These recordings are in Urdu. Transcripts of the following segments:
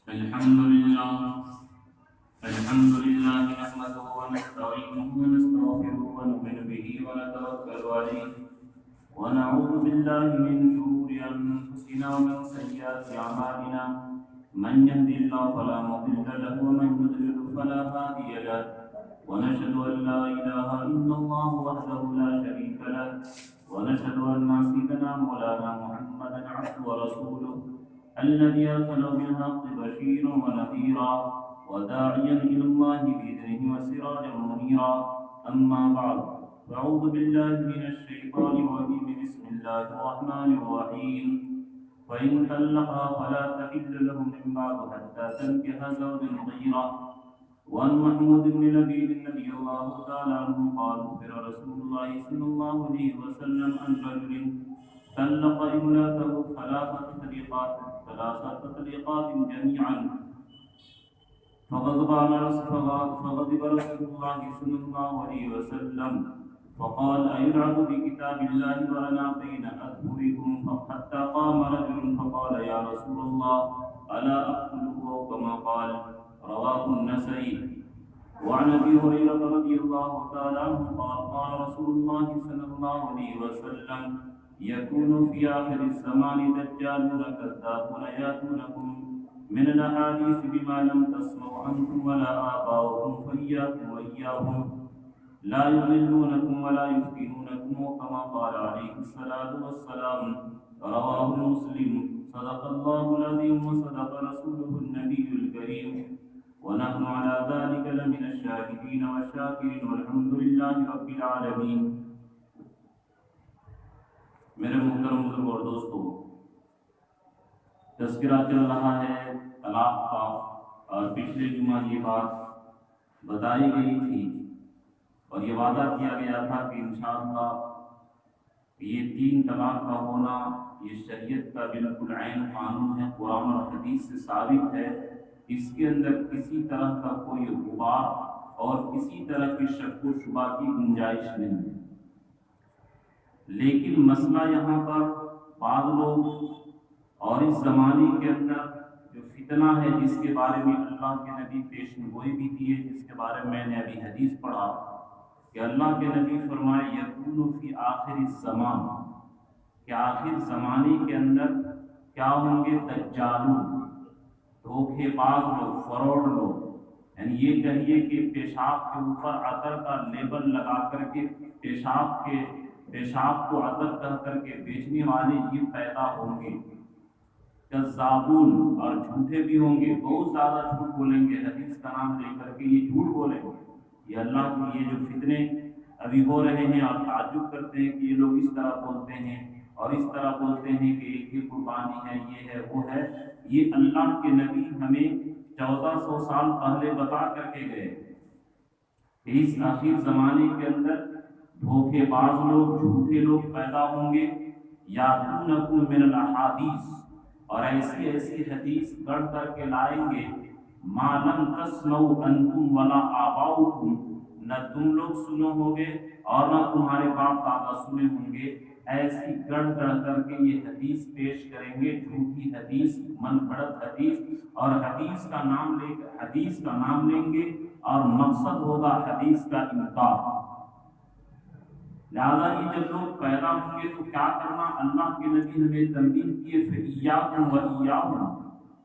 الحمد لله نحمده ونستعينه ونستغفره ونؤمن به ونتوكل عليه ونعوذ بالله من شرور أنفسنا ومن سيئات أعمالنا من يهد الله فلا مضل له ومن يضلل فلا هادي له ونشهد أن لا إله إلا الله وحده لا شريك له ونشهد أن سيدنا مولانا محمدا عبده ورسوله الذي أرسل بالحق بشيرا ونذيرا وداعيا إلى الله بإذنه وسراجا منيرا أما بعد فأعوذ بالله من الشيطان الرجيم بسم الله الرحمن الرحيم فإن طلقها فلا تحل له من بعد حتى تنكح زوجا غيره وعن محمود بن لبيد رضي الله تعالى عنه قال أخبر رسول الله صلى الله عليه وسلم عن رجل طلق امرأته ثلاث طلقات جميعا فغضب رسول الله صلى الله عليه وسلم فقال أيلعب بكتاب الله وأنا بين أظهركم حتى قام رجل فقال يا رسول الله ألا أقتله كما قال رواه النسائي. وعن ابي هريره رضي الله تعالى عنه قال قال رسول الله صلى الله عليه وسلم يكون في آخر الزمان دجالون كذابون يأتونكم من الأحاديث بما لم تسمعوا أنتم ولا آباؤكم فإياكم وإياهم لا يضلونكم ولا يفتنونكم كما قال عليه الصلاة والسلام رواه مسلم. صدق الله العظيم وصدق رسوله النبي الكريم ونحن على ذلك لمن الشاهدين والشاكرين والحمد لله رب العالمين. میرے محترم بزرگ اور دوستو، تذکرہ چل رہا ہے طلاق کا، اور پچھلے جمعہ یہ بات بتائی گئی تھی اور یہ وعدہ کیا گیا تھا کہ انشاءاللہ یہ 3 طلاق کا ہونا یہ شریعت کا بالکل عین قانون ہے، قرآن اور حدیث سے ثابت ہے، اس کے اندر کسی طرح کا کوئی غبار اور کسی طرح کی شک و شبہ کی گنجائش نہیں ہے. لیکن مسئلہ یہاں پر بعض لوگ اور اس زمانے کے اندر جو فتنہ ہے جس کے بارے میں اللہ کے نبی پیشن گوئی بھی دیے، جس کے بارے میں نے ابھی حدیث پڑھا کہ اللہ کے نبی فرمائے یکون فی آخر الزمان، کہ آخر زمانے کے اندر کیا ہوں گے؟ دجالون، دھوکے باز لوگ، فراڈ لوگ، یعنی یہ کہیے کہ پیشاب کے اوپر عطر کا لیبل لگا کر کے پیشاب کو عطر کہہ کر کے بیچنے والے یہ پیدا ہوں گے. کذابون، اور جھوٹے بھی ہوں گے، بہت زیادہ جھوٹ بولیں گے، حدیث کا نام لے کر کے یہ جھوٹ بولیں گے. یہ اللہ کے یہ جو فتنے ابھی ہو رہے ہیں، آپ تعجب کرتے ہیں کہ یہ لوگ اس طرح بولتے ہیں اور اس طرح بولتے ہیں کہ ایک ہی قربانی ہے، یہ ہے وہ ہے. یہ اللہ کے نبی ہمیں 1400 سال پہلے بتا کر کے گئے کہ اس آخر زمانے کے اندر دھوکے باز لوگ، جھوٹے لوگ پیدا ہوں گے. یاتونکم من الاحادیث، اور ایسی حدیث گڑھ کر کے لائیں گے، ما لم تسمعوا انتم ولا آباؤکم، نہ تم لوگ سنو ہوگے اور نہ تمہارے باپ دادا سنے ہوں گے. ایسی گڑھ کر کے یہ حدیث پیش کریں گے، جھوٹی حدیث، من گھڑت حدیث، اور حدیث کا نام لیں گے اور مقصد ہوگا حدیث کا انکار. لہذا یہ جب لوگ پیدا ہوں گے تو کیا کرنا؟ اللہ کے نبی ہمیں تنبیہ کیے فإیاکم وإیاہم،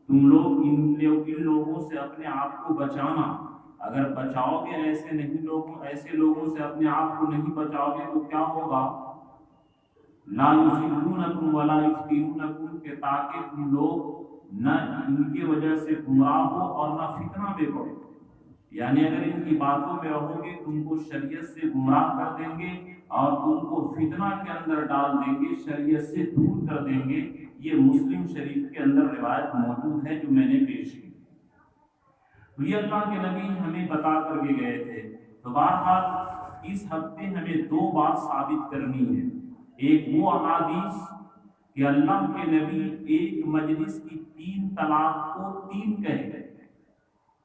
تم لوگ ان لوگوں سے اپنے آپ کو بچانا. اگر بچاؤ گے ایسے لوگوں سے اپنے آپ کو نہیں بچاؤ گے تو کیا ہوگا؟ لا یضلونکم ولا یفتنونکم، کہ تاکہ تم لوگ نہ ان کی وجہ سے گمراہ ہو اور نہ فتنہ میں پڑو. یعنی اگر ان کی باتوں میں رہو گے تم کو شریعت سے گمراہ کر دیں گے اور تم کو فتنہ کے اندر ڈال دیں گے، شریعت سے دور کر دیں گے. یہ مسلم شریف کے اندر روایت موجود ہے جو میں نے پیش کی. تو یہ اللہ کے نبی ہمیں بتا کر کے گئے تھے. تو بہرحال اس ہفتے ہمیں 2 بات ثابت کرنی ہے. ایک وہ احادیث کہ اللہ کے نبی ایک مجلس کی 3 طلاق کو 3 کہے،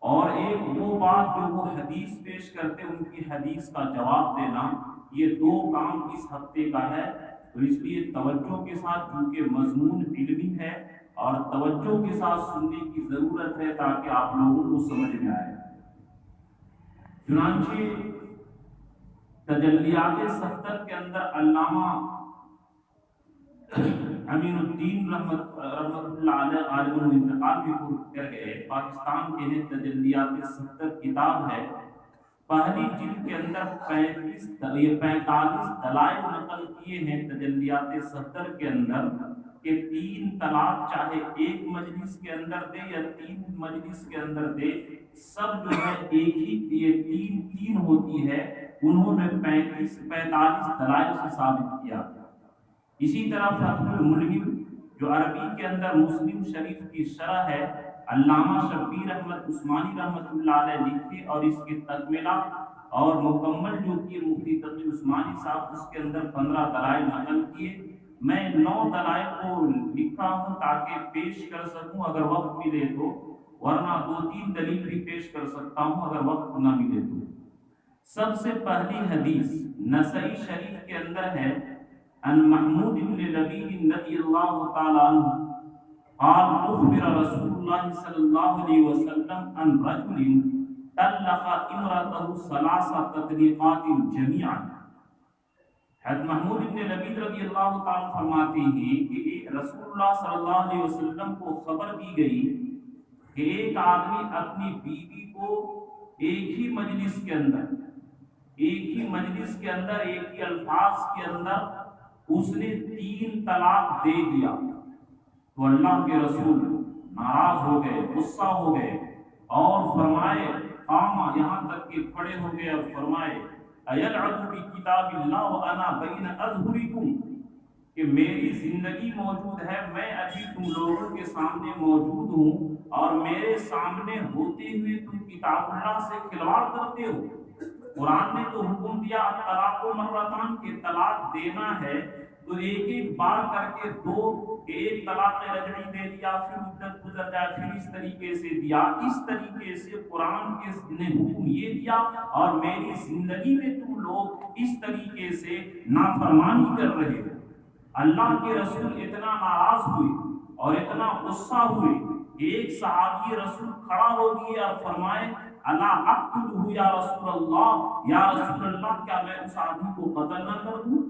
اور ایک وہ بات جو وہ حدیث پیش کرتے ان کی حدیث کا جواب دینا. یہ 2 کام اس ہفتے کا ہے. تو اس لیے توجہ کے ساتھ، کیونکہ مضمون علمی ہے اور توجہ کے ساتھ سننے کی ضرورت ہے تاکہ آپ لوگوں کو سمجھ میں آئے۔ چنانچہ تجلیات صفدر کے اندر علامہ امین الدین رحمت اللہ علیہ عالم الانتقال بھی کر گئے، پاکستان کے ہیں، تجلیات صفدر کتاب ہے، پہلی جلد کے اندر 45 دلائل نقل کیے ہیں تجلیات صفدر کے اندر کہ 3 طلاق چاہے ایک مجلس کے اندر دے یا 3 مجلس کے اندر دے، سب جو ہے ایک ہی، یہ 3 ہوتی ہے، انہوں نے 45 دلائل سے ثابت کیا۔ اسی طرح فتح الملہم جو عربی کے اندر مسلم شریف کی شرح ہے، علامہ شبیر احمد عثمانی رحمۃ اللہ علیہ لکھے، اور اس کی تکملہ اور مکمل جو کی مفتی تقی عثمانی صاحب، اس کے اندر 15 دلائل نقل کیے۔ میں 9 دلائل کو لکھا ہوں تاکہ پیش کر سکوں اگر وقت ملے تو، ورنہ 2-3 دلیل بھی پیش کر سکتا ہوں اگر وقت نہ ملے تو۔ سب سے پہلی حدیث نسائی شریف کے اندر ہے، ان محمود بن لبید رضی اللہ تعالی عنہ قال اخبر رسول اللہ صلی اللہ علیہ وسلم ان رجل طلق امرأته 3 تطلیقات جميعا۔ حضرت محمود بن لبید رضی اللہ تعالی فرماتے ہیں کہ رسول اللہ صلی اللہ علیہ وسلم کو خبر دی گئی کہ ایک آدمی اپنی بیوی کو ایک ہی مجلس کے اندر، ایک ہی الفاظ کے اندر اس نے 3 طلاق دے دیا، تو اللہ کے رسول ناراض ہو گئے، غصہ ہو گئے، اور فرمائے قاما، یہاں تک کہ کھڑے ہو گئے اور فرمائے ایلعب بکتاب اللہ وانا بین اظہرکم، کہ میری زندگی موجود ہے، میں ابھی تم لوگوں کے سامنے موجود ہوں، اور میرے سامنے ہوتے ہوئے تم کتاب اللہ سے کھلواڑ کرتے ہو۔ قرآن نے تو حکم دیا طلاق و مرتان، کہ طلاق دینا ہے تو ایک بار کر کے 2، کہ ایک طلاق رجعی دے دیا، پھر مدت گزر جائے، پھر اس طریقے سے دیا۔ اس طریقے سے قرآن نے حکم یہ دیا، اور میری زندگی میں تم لوگ اس طریقے سے نافرمانی کر رہے ہو۔ اللہ کے رسول اتنا ناراض ہوئے اور اتنا غصہ ہوئے کہ ایک صحابی رسول کھڑا ہو گیا اور فرمائے الا اقتلہ یا رسول اللہ، یا رسول اللہ کیا میں اس آدمی کو قتل نہ کر دوں؟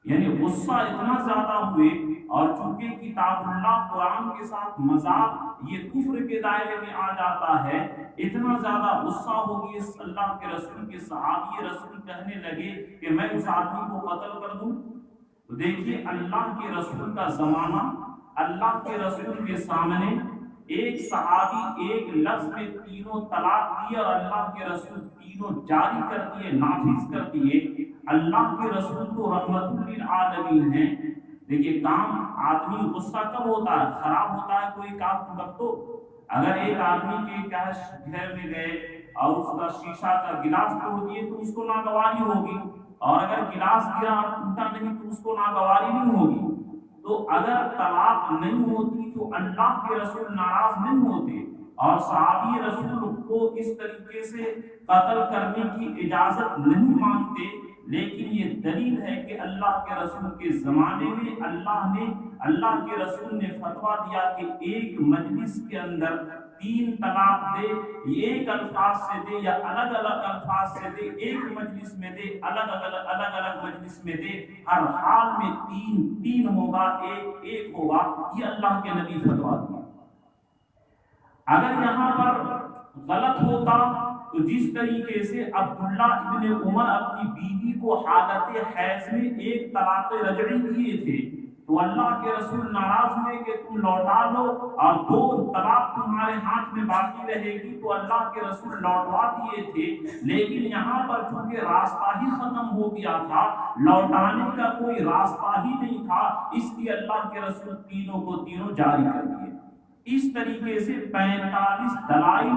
یعنی غصہ اتنا زیادہ ہوئے، اور چونکہ کتاب اللہ قرآن کے ساتھ مذاق یہ کفر کے دائرے میں آ جاتا ہے، اتنا زیادہ غصہ ہو گیا اللہ کے رسول کے صحابی رسول کہنے لگے کہ میں اس آدمی کو قتل کر دوں۔ تو دیکھیے اللہ کے رسول کا زمانہ، اللہ کے رسول کے سامنے ایک صحابی ایک لفظ میں 3 طلاق دیے، اور اللہ کے رسول 3 جاری کر دیے، نافذ کر دیے۔ اللہ کے رسول تو رحمت للعالمین ہیں۔ دیکھیے کام آدمی غصہ کب ہوتا ہے؟ خراب ہوتا ہے کوئی کام تب تو، اگر ایک آدمی کے گھر میں گئے اور اس کا شیشہ کا گلاس توڑ دیے تو اس کو ناگواری ہوگی، اور اگر گلاس گرا اور ٹوٹا نہیں تو اس کو ناگواری نہیں ہوگی۔ تو اگر طلاق نہیں ہوتی تو اللہ کے رسول ناراض نہیں ہوتے، اور صحابی رسول کو اس طریقے سے قتل کرنے کی اجازت نہیں مانگتے۔ لیکن یہ دلیل ہے کہ اللہ کے رسول کے زمانے میں اللہ کے رسول نے فتویٰ دیا کہ ایک مجلس کے اندر 3 طلاق دے، ایک الفاظ سے دے یا الگ الگ الفاظ سے دے، ایک مجلس میں دے، الگ الگ مجلس میں دے، ہر حال میں 3 ہوگا، ایک ہوگا۔ یہ اللہ کے نبی فتویٰ دیا۔ اگر یہاں پر غلط ہوتا تو جس طریقے سے عبداللہ ابن عمر اپنی بیوی کو حالت حیض میں 1 طلاق رجعی دیے تھے، تو اللہ کے رسول ناراض ہوئے کہ تم لوٹا لو، اور 2 طلاق تمہارے ہاتھ میں باقی رہے گی، تو اللہ کے رسول لوٹوا دیے تھے۔ لیکن یہاں پر چونکہ راستہ ہی ختم ہو گیا تھا، لوٹانے کا کوئی راستہ ہی نہیں تھا، اس لیے اللہ کے رسول 3 جاری کر دیے۔ اس طریقے سے 45 دلائل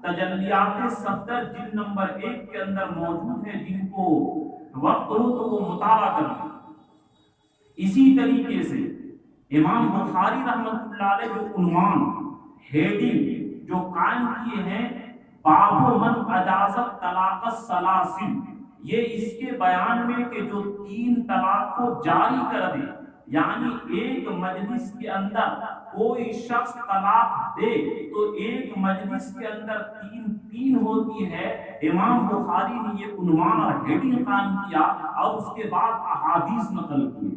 تجلیات صفدر جلد نمبر 1 کے اندر موجود ہیں، جن کو وقت ہو تو وہ مطالعہ کریں۔ اسی طریقے سے امام بخاری رحمۃ اللہ علیہ جو عنوان ہیڈنگ جو قائم کیے ہیں، باب من اجازت طلاق السلاسل، یہ اس کے بیان میں کہ جو 3 طلاق کو جاری کر دے، یعنی ایک مجلس کے اندر کوئی شخص طلاق دے تو ایک مجلس کے اندر تین ہوتی ہے۔ امام بخاری نے یہ عنوان اور ہیڈنگ قائم کیا اور اس کے بعد احادیث نقل کی۔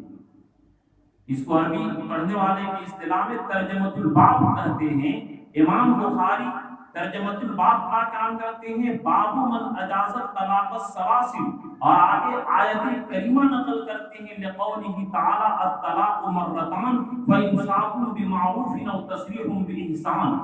اس کو عربی پڑھنے والے کی اصطلاح میں ترجمۃ الباب کہتے ہیں۔ امام بخاری ترجمۃ الباب کا کام کرتے ہیں، باب من اجازت طلاق السلاسل، اور آگے آیت کریمہ نقل کرتے ہیں لقولہ تعالی الطلاق مرتان فإمساک بمعروف او تسریح بإحسان۔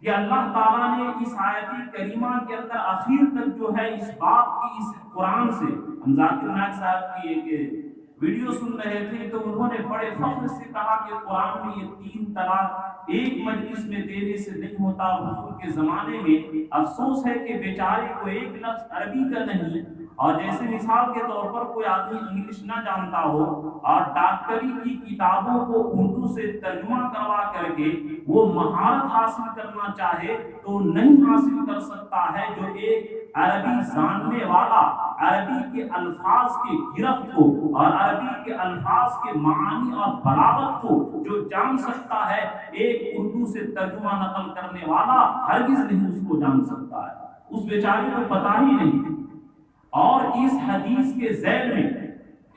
یہ اللہ تعالیٰ نے اس آیت کریمہ کے اندر اخیر تک جو ہے اس باب کی اس قرآن سے، ہم ذاکر نائک صاحب کی ایک ویڈیو سن رہے تھے تو انہوں نے بڑے فخر سے کہا کہ قرآن میں یہ 3 طلاق ایک مجلس میں دینے سے نہیں ہوتا۔ حضور کے زمانے میں افسوس ہے کہ بیچارے کو ایک لفظ عربی کا نہیں، اور جیسے مثال کے طور پر کوئی آدمی انگلش نہ جانتا ہو اور ڈاکٹری کی کتابوں کو اردو سے ترجمہ کروا کر کے وہ مہارت حاصل کرنا چاہے تو نہیں حاصل کر سکتا ہے جو ایک عربی جاننے والا عربی کے الفاظ کی گرفت کو اور عربی کے الفاظ کے معانی اور بلاغت کو جو جان سکتا ہے، ایک اردو سے ترجمہ نقل کرنے والا ہرگز نہیں اس کو جان سکتا ہے، اس بیچارے کو پتہ ہی نہیں۔ اور اس حدیث کے ذیل میں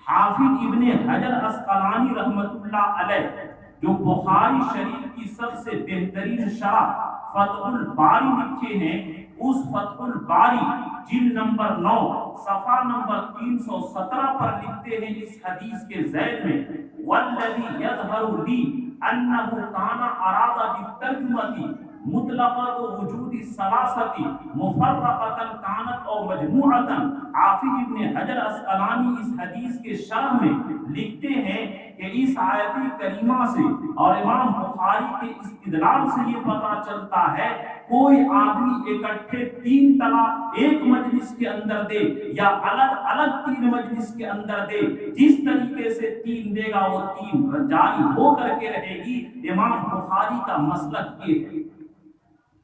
حافظ ابن حجر عسقلانی رحمۃ اللہ علیہ جو بخاری شریف کی سب سے بہترین شرح فتح الباری لکھے ہیں، اس فتح الباری جلد نمبر 9 صفحہ نمبر 317 پر لکھتے ہیں اس حدیث کے ذیل میں والذی یظہر لی انہ کان اراد بالترجمۃ مطلقۃ وجود الثلاثۃ مفرقۃ کانت او مجموعۃ۔ حافظ ابن حجر عسقلانی اس حدیث کے شرح میں لکھتے ہیں کہ اس آیت کریمہ سے اور امام بخاری کے استدلال سے یہ پتہ چلتا ہے کوئی آدمی اکٹھے 3 طلاق ایک مجلس کے اندر دے یا الگ الگ 3 مجلس کے اندر دے، جس طریقے سے 3 دے گا وہ 3 جاری ہو کر کے رہے گی۔ امام بخاری کا مسلک یہ ہے۔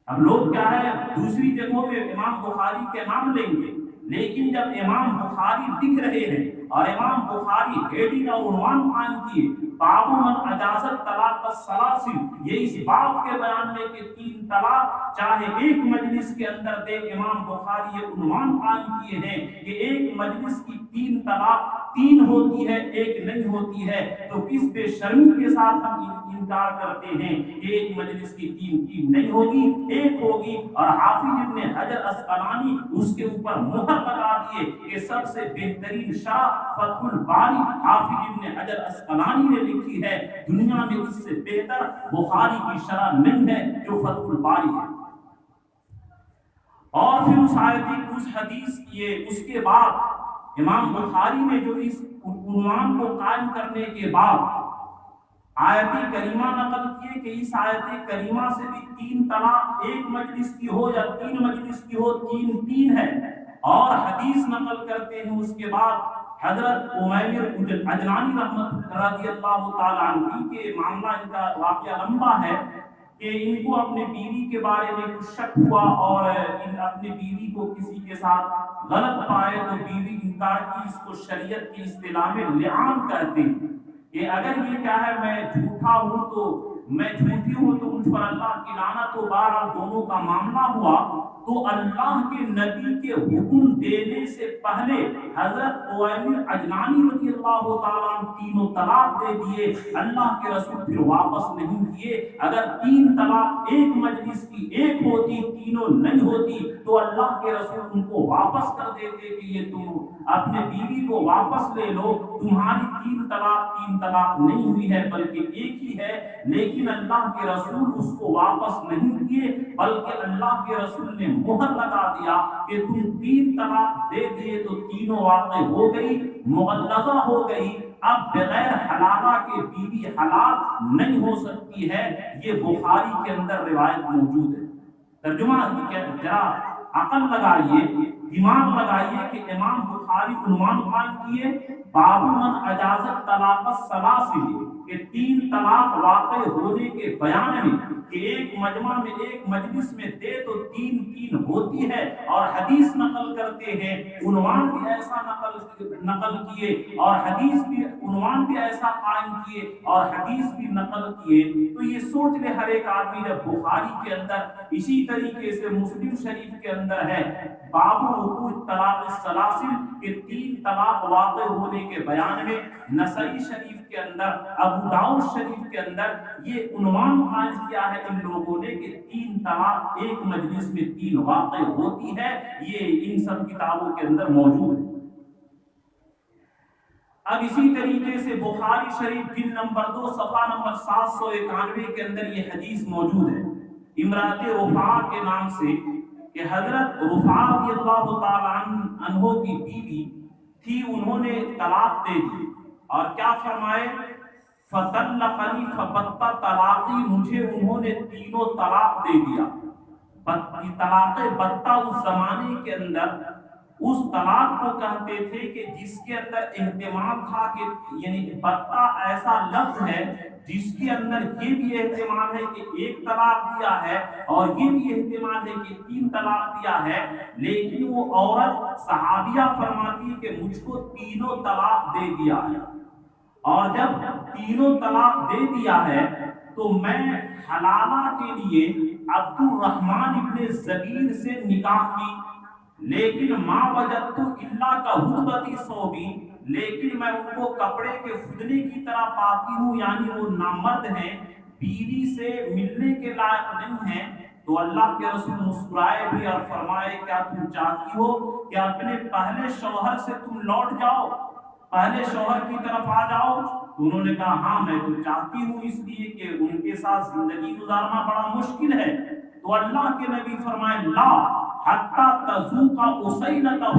اب لوگ کیا ہے دوسری جگہوں میں امام بخاری کے نام لیں گے، لیکن جب امام بخاری لکھ رہے ہیں اور امام بخاری ہیڈنگ اور عنوان قائم کیے باب من اجازت طلاق السلاسل، یہ اس باب کے بیان میں کہ 3 طلاق چاہے ایک مجلس کے اندر دے، امام بخاری یہ عنوان قائم کیے ہیں کہ ایک مجلس کی 3 طلاق 3 ہوتی ہے، ایک نہیں ہوتی ہے، تو کس بے شرمی کے ساتھ ہم انکار کرتے ہیں کہ ایک مجلس کی 3 نہیں ہوگی، ایک ہوگی۔ اور حافظ ابن حجر عسقلانی اس کے اوپر مہر لگا دیے کہ سب سے بہترین شرح فتح الباری حافظ ابن حجر عسقلانی نے لکھی ہے، دنیا میں اس سے بہتر بخاری کی شرح نہیں ہے جو فتح الباری ہے۔ اور پھر اس آیت اس حدیث اس کے بعد امام بخاری نے جو اس عنوان کو قائم کرنے کے بعد آیت کریمہ نقل کیے کہ اس آیت کریمہ سے بھی 3 طلاق ایک مجلس کی ہو یا 3 مجلس کی ہو، 3 ہے، اور حدیث نقل کرتے ہیں اس کے بعد حضرت عمیر اجلانی رحمۃ رضی اللہ تعالی عنہ کے معاملہ ان کا واقعہ لمبا ہے کہ ان کو اپنے بیوی کے بارے میں کچھ شک ہوا اور ان اپنی بیوی کو کسی کے ساتھ غلط پائے تو بیوی انکار کی، اس کو شریعت کی اصطلاح میں لعان کرتے ہیں کہ اگر یہ کیا ہے میں جھوٹا ہوں تو میں جھوٹی ہوں تو مجھ پر اللہ کی لعنت ہو۔ بہرحال دونوں کا معاملہ ہوا تو اللہ کے نبی کے حکم دینے سے پہلے حضرت عمیر اجلانی رضی اللہ تعالیٰ عنہ 3 طلاق دے دیے، اللہ کے رسول پھر واپس نہیں کیے۔ اگر 3 طلاق ایک مجلس کی ایک ہوتی، 3 نہیں ہوتی تو اللہ کے رسول ان کو واپس کر دیتے کہ یہ تم اپنے بیوی کو واپس لے لو، تمہاری 3 طلاق نہیں ہوئی ہے بلکہ ایک ہی ہے۔ لیکن اللہ کے رسول اس کو واپس نہیں کیے بلکہ اللہ کے رسول نے مہر لگا دیا کہ تم 3 طلاق دے دیے تو 3 واقع ہو گئی، مغلظہ ہو گئی، اب بغیر حلالہ کے بیوی حلال نہیں ہو سکتی ہے۔ یہ بخاری کے اندر روایت موجود ہے۔ ترجمہ ذرا عقل لگائیے، دماغ لگائیے کہ امام بخاری عنوان قائم کیے باب من اجازت طلاق السلاسل، کہ تین طلاق واقع ہونے کے بیان میں کہ ایک مجمع میں ایک مجلس میں دے تو تین تین ہوتی ہے، اور حدیث نقل کرتے ہیں، عنوان بھی ایسا نقل کیے اور حدیث بھی عنوان بھی ایسا قائم کیے اور حدیث بھی نقل کیے، تو یہ سوچ لے ہر ایک آدمی جب بخاری کے اندر، اسی طریقے سے مسلم شریف کے اندر ہے باب وقوع طلاق السلاسل کے تین طلاق واقع ہونے کے بیان میں، نسائی شریف کے اندر، ابو داؤد شریف کے اندر یہ عنوان قائم کیا ہے ان لوگوں نے کہ تین طلاق ایک مجلس میں تین واقع ہوتی ہے، یہ ان سب کتابوں کے اندر موجود ہے۔ اب اسی طریقے سے بخاری شریف جلد نمبر 2 صفحہ نمبر 791 کے اندر یہ حدیث موجود ہے، امرأت رفاع کے نام سے، کہ حضرت رفاع رضی اللہ تعالی عنہ کی بیوی تھی، انہوں نے طلاق دے دی اور کیا فرمائے، فطلقنی فبت طلاقی، مجھے انہوں نے تینوں طلاق دے دیا۔ طلاق بتہ اس زمانے کے اندر اس طلاق کو کہتے تھے کہ جس کے اندر احتمال تھا کہ، یعنی بتہ ایسا لفظ ہے جس کے اندر یہ بھی احتمال ہے کہ ایک طلاق دیا ہے اور یہ بھی احتمال ہے کہ تین طلاق دیا ہے، لیکن وہ عورت صحابیہ فرماتی ہے کہ مجھ کو تینوں طلاق دے دیا ہے، اور جب تینوں طلاق دے دیا ہے تو میں حلالہ کے لیے عبد الرحمن ابن زبیر سے نکاح کی، لیکن ما وجدت الا کا حدبتی صوبی، لیکن میں ان کو کپڑے کے خدنے کی طرح پاتی ہوں، یعنی وہ نامرد ہیں، بیوی سے ملنے کے لائق نہیں ہیں۔ تو اللہ کے رسول مسکرائے بھی اور فرمائے کیا تم چاہتی ہو کہ اپنے پہلے شوہر سے تم لوٹ جاؤ، پہلے شوہر کی طرف آ جاؤ؟ انہوں نے کہا ہاں میں تو چاہتی ہوں، اس لیے کہ ان کے ساتھ زندگی گزارنا بڑا مشکل ہے۔ تو اللہ کے نبی فرمائے لا حتی تذوق اسیلتہ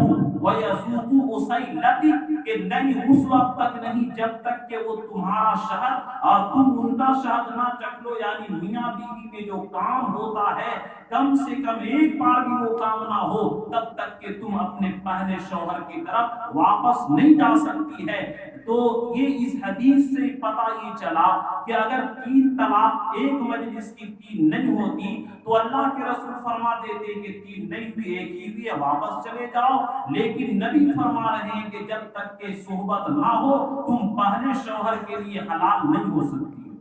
ویذوق اسیلتک، کہ نہیں اس وقت تک نہیں جب تک کہ وہ تمہارا شہد اور تم ان کا شہد نہ چکھ لو، یعنی میاں بیوی میں جو کام ہوتا ہے کم سے کم ایک بار بھی وہ کام نہ ہو تب تک کہ تم اپنے پہلے شوہر کی طرف واپس نہیں جا سکتی ہے۔ تو یہ اس حدیث سے پتہ یہ چلا کہ اگر تین طلاق ایک مجلس کی تین نہیں ہوتی تو اللہ کے رسول فرما دیتے کہ تین نہیں بھی ایک ہی بھی ہے، واپس چلے جاؤ، لیکن نبی فرما رہے ہیں کہ جب تک کہ صحبت نہ ہو تم پہلے شوہر کے لیے حلال نہیں ہو سکتی۔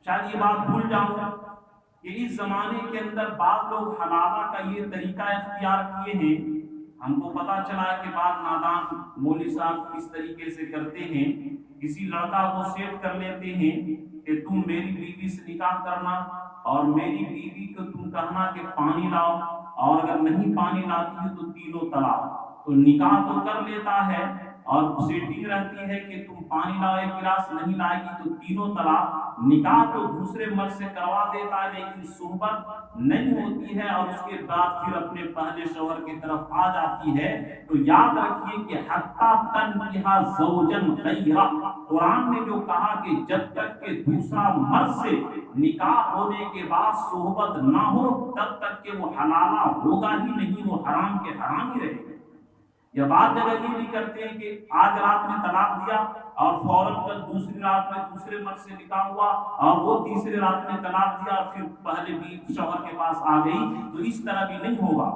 شاید یہ بات بھول جاؤں گا کہ اس زمانے کے اندر بعض لوگ حلالہ کا یہ طریقہ اختیار کیے ہیں، ہم کو پتا چلا ہے کہ بعض نادان مولوی صاحب کس طریقے سے کرتے ہیں، کسی لڑکا کو سیٹ کر لیتے ہیں کہ تم میری بیوی سے نکاح کرنا اور میری بیوی کو تم کہنا کہ پانی لاؤ، اور اگر نہیں پانی لاتی ہے تو تینوں طلاق۔ تو نکاح تو کر لیتا ہے اور سیٹنگ رہتی ہے کہ تم پانی لاؤ ایک گلاس، نہیں لائے گی تو تینوں طلاق۔ نکاح تو دوسرے مرد سے کروا دیتا ہے لیکن صحبت نہیں ہوتی ہے، اور اس کے بعد پھر اپنے پہلے شوہر کی طرف آ جاتی ہے۔ تو یاد رکھیے کہ حتی تنکحا زوجن غیرہ، قرآن نے جو کہا کہ جب تک کہ دوسرا مرد سے نکاح ہونے کے بعد صحبت نہ ہو تب تک کہ وہ حلالہ ہوگا ہی نہیں، وہ حرام کے حرام ہی رہے گا۔ یا بعض جگہ یہ بھی کرتے ہیں کہ آج رات میں طلاق دیا اور فوراً کل دوسری رات میں دوسرے مرد سے نکاح ہوا اور وہ تیسری رات میں طلاق دیا اور پھر پہلے بھی شوہر کے پاس آ گئی، تو اس طرح بھی نہیں ہوگا۔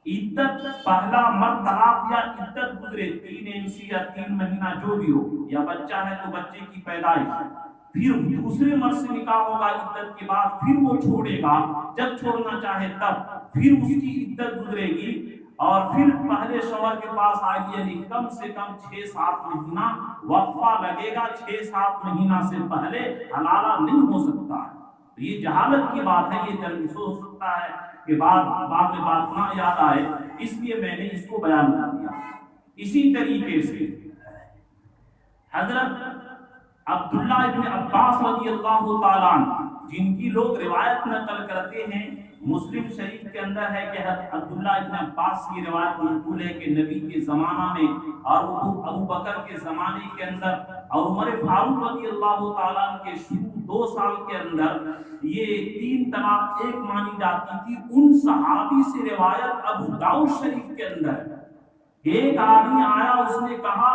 عدت، پہلا مرد طلاق دیا، عدت گزرے 3 MC یا 3 مہینہ جو بھی ہو، یا بچہ ہے تو بچے کی پیدائش، پھر دوسرے مرد سے نکاح ہوگا، عدت کے بعد پھر وہ چھوڑے گا جب چھوڑنا چاہے تب، پھر اس کی عدت گزرے گی اور پھر پہلے شوہر کے پاس آئے گی، یعنی کم سے کم 6-7 مہینہ وقفہ لگے گا، 6-7 مہینہ سے پہلے حلالہ نہیں ہو سکتا ہے۔ تو یہ جہالت کی بات ہے، یہ تلبیس ہو سکتا ہے کہ بعد میں بات نہ یاد آئے، اس لیے میں نے اس کو بیان کر دیا۔ اسی طریقے سے حضرت عبداللہ ابن عباس رضی اللہ تعالیٰ عنہ، جن کی لوگ روایت نقل کرتے ہیں، مسلم شریف کے اندر ہے کہ عبداللہ ابن عباس کی روایت منقول ہے کہ نبی کے زمانہ میں اور ابو بکر کے زمانے کے اندر اور عمر فاروق رضی اللہ تعالیٰ عنہ کے شروع 2 سال کے اندر یہ 3 طلاق ایک مانی جاتی تھی۔ ان صحابی سے روایت ابو داؤد شریف کے اندر ایک آدمی آیا، اس نے کہا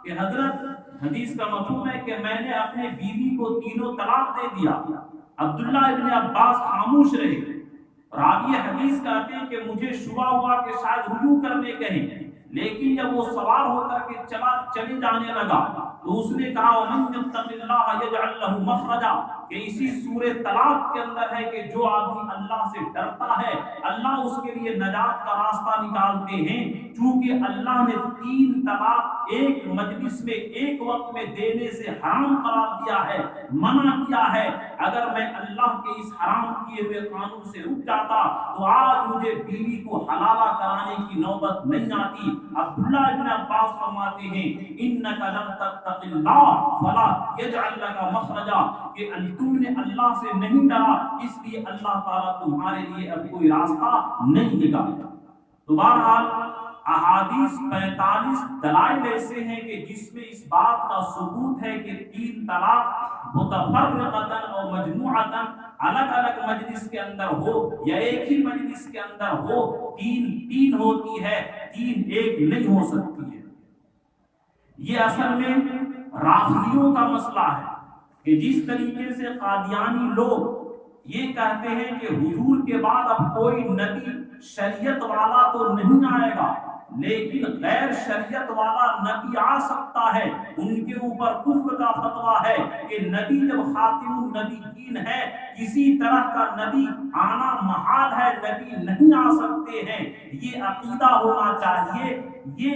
کہ حضرت حدیث کا مفہوم ہے کہ میں نے اپنے بیوی کو تینوں طلاق دے دیا۔ عبداللہ ابن عباس خاموش رہے۔ راوی حدیث کہتے ہیں کہ مجھے شبہ ہوا کہ شاید رجوع کرنے کہیں، لیکن جب وہ سوار ہو کر کے چلے جانے لگا تو اس نے کہا وَمَن يَتَّقِ اللَّهَ يَجْعَلْ لَهُ مَخْرَجًا، کہ اسی سورہ طلاق کے اندر ہے کہ جو آدمی اللہ سے ڈرتا ہے اللہ اس کے لیے نجات کا راستہ نکالتے ہیں۔ چونکہ اللہ نے 3 طلاق ایک مجلس میں ایک وقت میں دینے سے حرام قرار دیا ہے، منع کیا ہے، اگر میں اللہ کے اس حرام کیے ہوئے قانون سے رک جاتا تو آج مجھے بیوی کو حلالہ کرانے کی نوبت نہیں آتی۔ عبداللہ ابن عباس فرماتے ہیں انک لم تتق اللہ فلا یجعل لک مخرجا، کہ تم نے اللہ سے نہیں ڈرا اس لیے اللہ تعالیٰ تمہارے لیے اب کوئی راستہ نہیں نکالے۔ تو بہرحال احادیث 45 دلائل ایسے ہیں کہ جس میں اس بات کا ثبوت ہے کہ 3 طلاق متفرقتاً اور مجموعتاً الگ الگ مجلس کے اندر ہو یا ایک ہی مجلس کے اندر ہو، 3 ہوتی ہے، 3 ایک نہیں ہو سکتی ہے۔ یہ اصل میں رافضیوں کا مسئلہ ہے کہ جس طریقے سے قادیانی لوگ یہ کہتے ہیں کہ حضور کے بعد اب کوئی نبی شریعت والا تو نہیں آئے گا، لیکن غیر شریعت والا نبی آ سکتا ہے۔ ان کے اوپر کفر کا فتویٰ ہے کہ نبی جب خاتم النبیین ہے، کسی طرح کا نبی آنا محال ہے، نبی نہیں آ سکتے ہیں، یہ عقیدہ ہونا چاہیے۔ یہ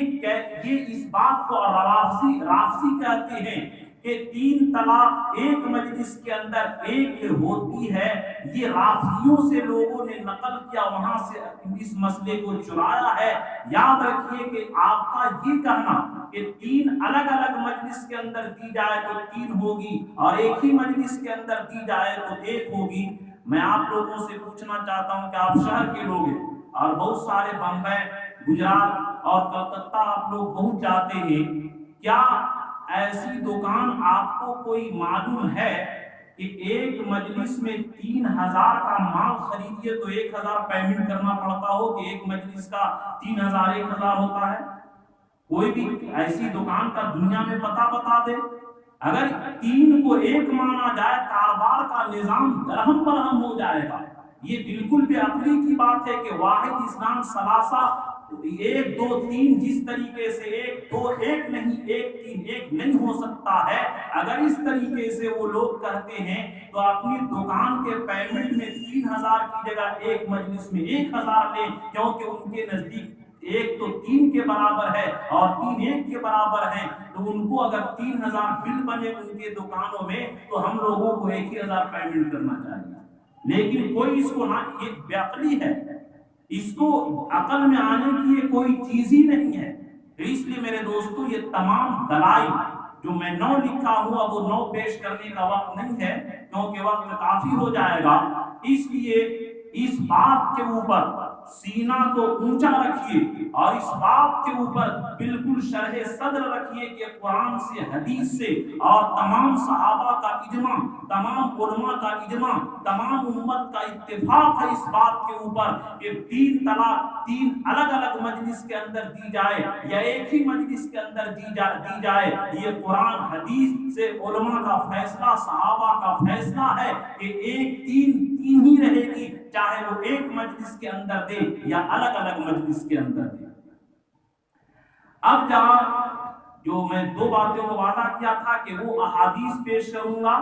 اس بات کو رافضی کہتے ہیں کہ 3 طلاق ایک مجلس کے اندر ایک ہوتی ہے۔ یہ رافضیوں سے لوگوں نے نقل کیا، وہاں سے اس مسئلے کو چرایا ہے۔ یاد رکھیے کہ آپ کا یہ کہنا کہ 3 الگ الگ مجلس کے اندر دی جائے تو 3 ہوگی اور ایک ہی مجلس کے اندر دی جائے تو 1 ہوگی۔ میں آپ لوگوں سے پوچھنا چاہتا ہوں کہ آپ شہر کے لوگ ہیں اور بہت سارے بمبئی، گجرات اور کلکتہ آپ لوگ پہنچ جاتے ہیں، کیا ایسی دکان آپ کو کوئی معلوم ہے کہ ایک مجلس میں 3000 کا مال خریدیے تو 1000 پیمنٹ کرنا پڑتا ہو، کہ ایک مجلس کا 3000 1000 ہوتا ہے؟ کوئی بھی ایسی دکان کا دنیا میں پتہ بتا دے۔ اگر 3 کو 1 مانا جائے کاروبار کا نظام درہم برہم ہو جائے گا۔ یہ بالکل بے عقلی کی بات ہے کہ واحد اسنان ثلاثہ 1 2 3 جس طریقے سے 1 2 1 نہیں 1 3 1 نہیں ہو سکتا ہے۔ اگر اس طریقے سے وہ لوگ کہتے ہیں تو اپنی دکان کے پیمنٹ میں 3000 کی جگہ ایک مجلس میں 1000 لیں، کیونکہ ان کے نزدیک 1 تو 3 کے برابر ہے اور 3 1 کے برابر ہے، تو ان کو اگر 3000 بل بنے ان کے دکانوں میں تو ہم لوگوں کو 1000 پیمنٹ کرنا چاہیے۔ لیکن کوئی اس کو نہ، یہ بے عقلی ہے، اس کو عقل میں آنے کی یہ کوئی چیز ہی نہیں ہے۔ تو اس لیے میرے دوستو یہ تمام دلائل جو میں 9 لکھا ہوا وہ 9 پیش کرنے کا وقت نہیں ہے کیونکہ وقت کافی ہو جائے گا۔ اس لیے اس بات کے اوپر سینہ کو اونچا رکھیے اور اس بات کے اوپر بالکل شرح صدر رکھیے کہ قرآن سے، حدیث سے اور تمام صحابہ کا اجماع، تمام علماء کا اجماع، تمام امت کا اتفاق ہے اس بات کے اوپر کہ 3 طلاق 3 الگ الگ مجلس کے اندر دی جائے یا ایک ہی مجلس کے اندر دی جائے، یہ قرآن حدیث سے علماء کا فیصلہ، صحابہ کا فیصلہ ہے کہ 3 ہی رہے گی، چاہے وہ ایک مجلس کے اندر دے یا الگ الگ مجلس کے اندر دے۔ اب جہاں جو میں 2 باتوں کو وعدہ کیا تھا کہ وہ احادیث پیش کروں گا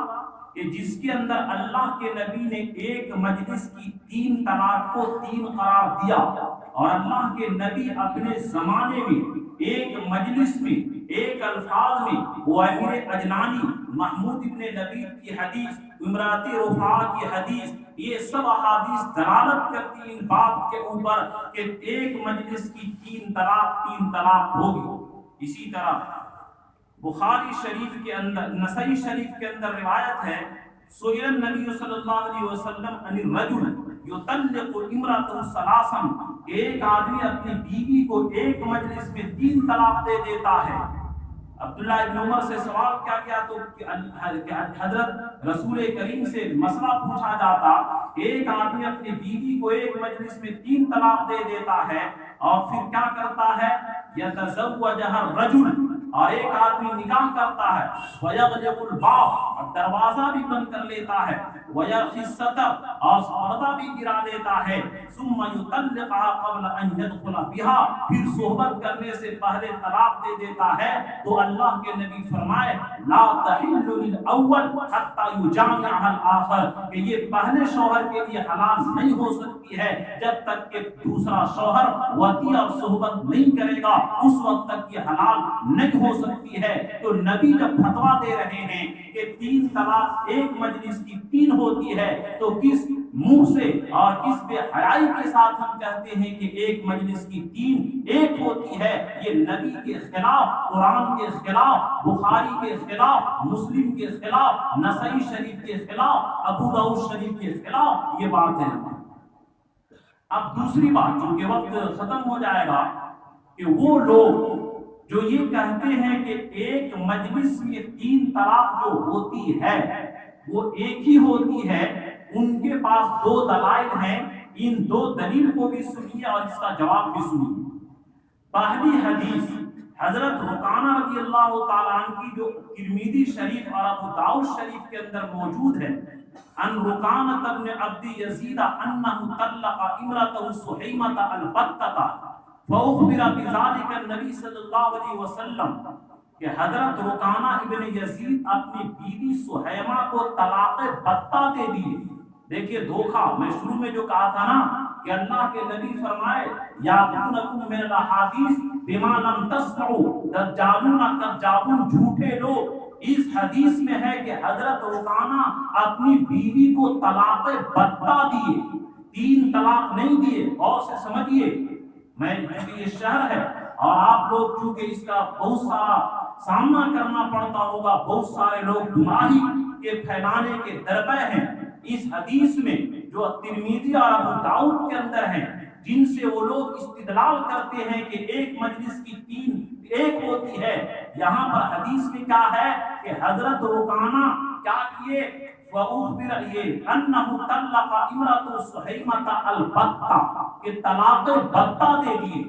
کہ جس کے اندر اللہ کے نبی نے ایک مجلس کی 3 طلاق کو 3 قرار دیا، اور اللہ کے نبی اپنے زمانے میں ایک مجلس میں ایک الفاظ میں وہ امیر اجلانی، محمود ابن لبید کی حدیث، امرات رفاع کی حدیث، یہ سب احادیث دلالت کرتی ان بات کے اوپر کہ ایک مجلس کی 3 طلاق ہوگی۔ اسی طرح بخاری شریف کے اندر، نسائی شریف کے اندر روایت ہے، سئل النبی صلی اللہ علیہ وسلم عن الرجل یطلق امرأته ثلاثا، ایک آدمی اپنی بیوی کو ایک مجلس میں 3 طلاق دے دیتا ہے۔ عبداللہ ابن عمر سے سوال کیا گیا تو حضرت رسول کریم سے مسئلہ پوچھا جاتا، ایک آدمی اپنی بیوی کو ایک مجلس میں 3 طلاق دے دیتا ہے اور پھر کیا کرتا ہے، یتزوجها الرجل، اور ایک آدمی نکاح کرتا ہے وَيَغْلِقُ الْبَابَ اور دروازہ بھی بند کر لیتا ہے وَيَرْخِي السَّتْرَ اور پردہ بھی گرا لیتا ہے ثُمَّ يُطَلِّقُهَا قَبْلَ أَن يَدْخُلَ بِهَا پھر صحبت کرنے سے پہلے طلاق دے دیتا ہے تو اللہ کے نبی فرمائے لا تحل للأول حتى يجامعها الآخر کہ یہ پہلے شوہر کے لیے حلال نہیں ہو سکتی ہے جب تک کہ دوسرا شوہر وطی اور صحبت نہیں کرے گا اس وقت تک یہ حلال نہیں ہو سکتی ہے۔ تو نبی جب فتویٰ دے رہے ہیں کہ 3 طلاق ایک مجلس کی 3 ہوتی ہے تو کس منہ سے اور کس بے حیائی کے ساتھ ہم کہتے ہیں کہ ایک مجلس کی 3 ایک ہوتی ہے؟ یہ نبی کے خلاف، قرآن کے خلاف، بخاری کے خلاف، مسلم کے خلاف، نسائی شریف کے خلاف، ابو داؤد شریف کے خلاف یہ بات ہے۔ اب دوسری بات، چونکہ وقت ختم ہو جائے گا، کہ وہ لوگ جو یہ کہتے ہیں کہ ایک مجلس میں 3 طلاق جو ہوتی ہے وہ ایک ہی ہوتی ہے، ان کے پاس 2 دلائل ہیں، ان 2 دلیل کو بھی سنیے اور اس کا جواب بھی سنیے۔ پہلی حدیث حضرت رکانہ رضی اللہ تعالیٰ عنہ کی جو ترمذی شریف اور ابو داؤد شریف کے اندر موجود ہے، ان رکانہ ابن عبد یزید انہ طلق امرأته سہیمۃ البتۃ فاخبر بذلك النبی صلی اللہ علیہ وسلم کہ حضرت رکانہ ابن یزید اپنی بیوی سہیمہ کو طلاق بتہ دے دیے۔ دیکھیے دھوکہ، میں شروع میں جو کہا تھا نا کہ اللہ کے نبی فرمائے یاتونکم من الاحادیث بما لم تسمعوا دجالون کذابون، جھوٹے لوگ۔ اس حدیث میں ہے کہ حضرت رکانہ اپنی بیوی کو طلاق بتہ دیے، 3 طلاق نہیں دیے۔ غور سے سمجھیے، میں یہ شہر ہے اور آپ لوگ چونکہ اس کا بہت سارا سامنا کرنا پڑتا ہوگا، بہت سارے لوگ گمراہی کے پھیلانے کے درپے ہیں۔ اس حدیث میں جو ترمذی اور ابو داؤد کے اندر ہیں، جن سے وہ لوگ استدلال کرتے ہیں کہ ایک مجلس کی 3 ایک ہوتی ہے، یہاں پر حدیث میں کیا ہے کہ حضرت رکانہ کیا کیے، فاخبر یہ انہ طلق امرأة سہیمۃ البتۃ کہ طلاق بتہ دے دیے۔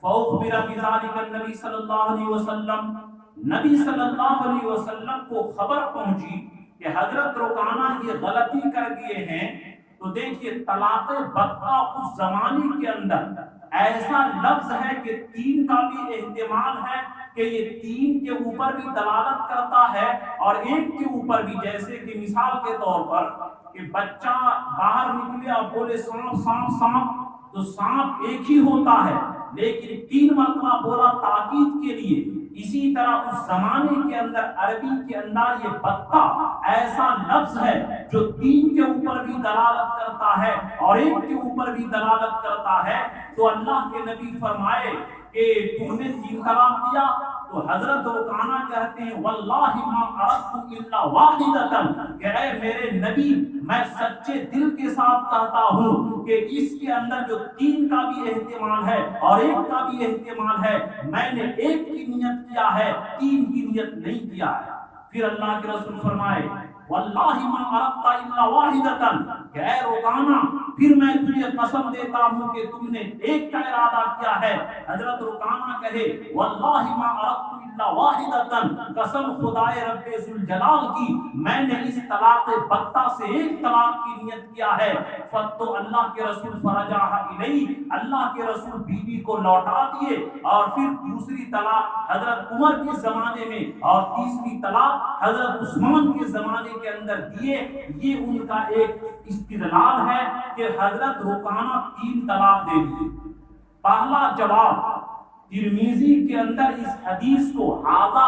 فاخبر بذلك النبی صلی اللہ علیہ وسلم، نبی صلی اللہ علیہ وسلم کو خبر پہنچی کہ حضرت رکانہ یہ غلطی کر دیے ہیں۔ تو دیکھیے طلاق بتہ اس زمانے کے اندر ایسا لفظ ہے کہ 3 کا بھی احتمال ہے کہ یہ 3 کے اوپر بھی دلالت کرتا ہے اور ایک کے اوپر بھی، جیسے کہ مثال کے طور پر کہ بچہ باہر نکلے اور بولے سانپ سانپ سانپ، تو سانپ ایک ہی ہوتا ہے لیکن 3 مرتبہ بولا تاکید کے لیے۔ اسی طرح اس زمانے کے اندر عربی کے اندر یہ بتہ ایسا لفظ ہے جو 3 کے اوپر بھی دلالت کرتا ہے اور ایک کے اوپر بھی دلالت کرتا ہے۔ تو اللہ کے نبی فرمائے کہ تم نے 3 طلاق دیا؟ تو حضرت رکانہ کہتے ہیں واللہ ما اردت الا واحدۃ، کہ اے میرے نبی میں سچے دل کے ساتھ کہتا ہوں کہ اس کے اندر جو 3 کا بھی احتمال ہے اور ایک کا بھی احتمال ہے، میں نے ایک کی نیت کیا ہے، 3 کی نیت نہیں کیا ہے۔ پھر اللہ کے رسول فرمائے واللہ ما اردت الا واحدۃ، کہ اے رکانہ پھر میں تجھے قسم دیتا ہوں کہ تم نے ایک کا ارادہ کیا ہے۔ حضرت رکانہ کہے واللہ ما اردت الا واحدۃ، قسم خدائے رب ذوالجلال کی میں نے اس طلاق بتہ سے ایک طلاق کی نیت کیا ہے۔ تو اللہ کے رسول فرجعہ الیہ، اللہ کے رسول بیوی کو لوٹا دیے اور پھر دوسری طلاق حضرت عمر کے زمانے میں اور تیسری طلاق حضرت عثمان کے زمانے کے اندر دیے۔ یہ ان کا ایک استدلال ہے کہ حضرت رکانہ 3 طلاق دے دیے۔ پہلا جواب ترمذی کے اندر اس حدیث کو ھذا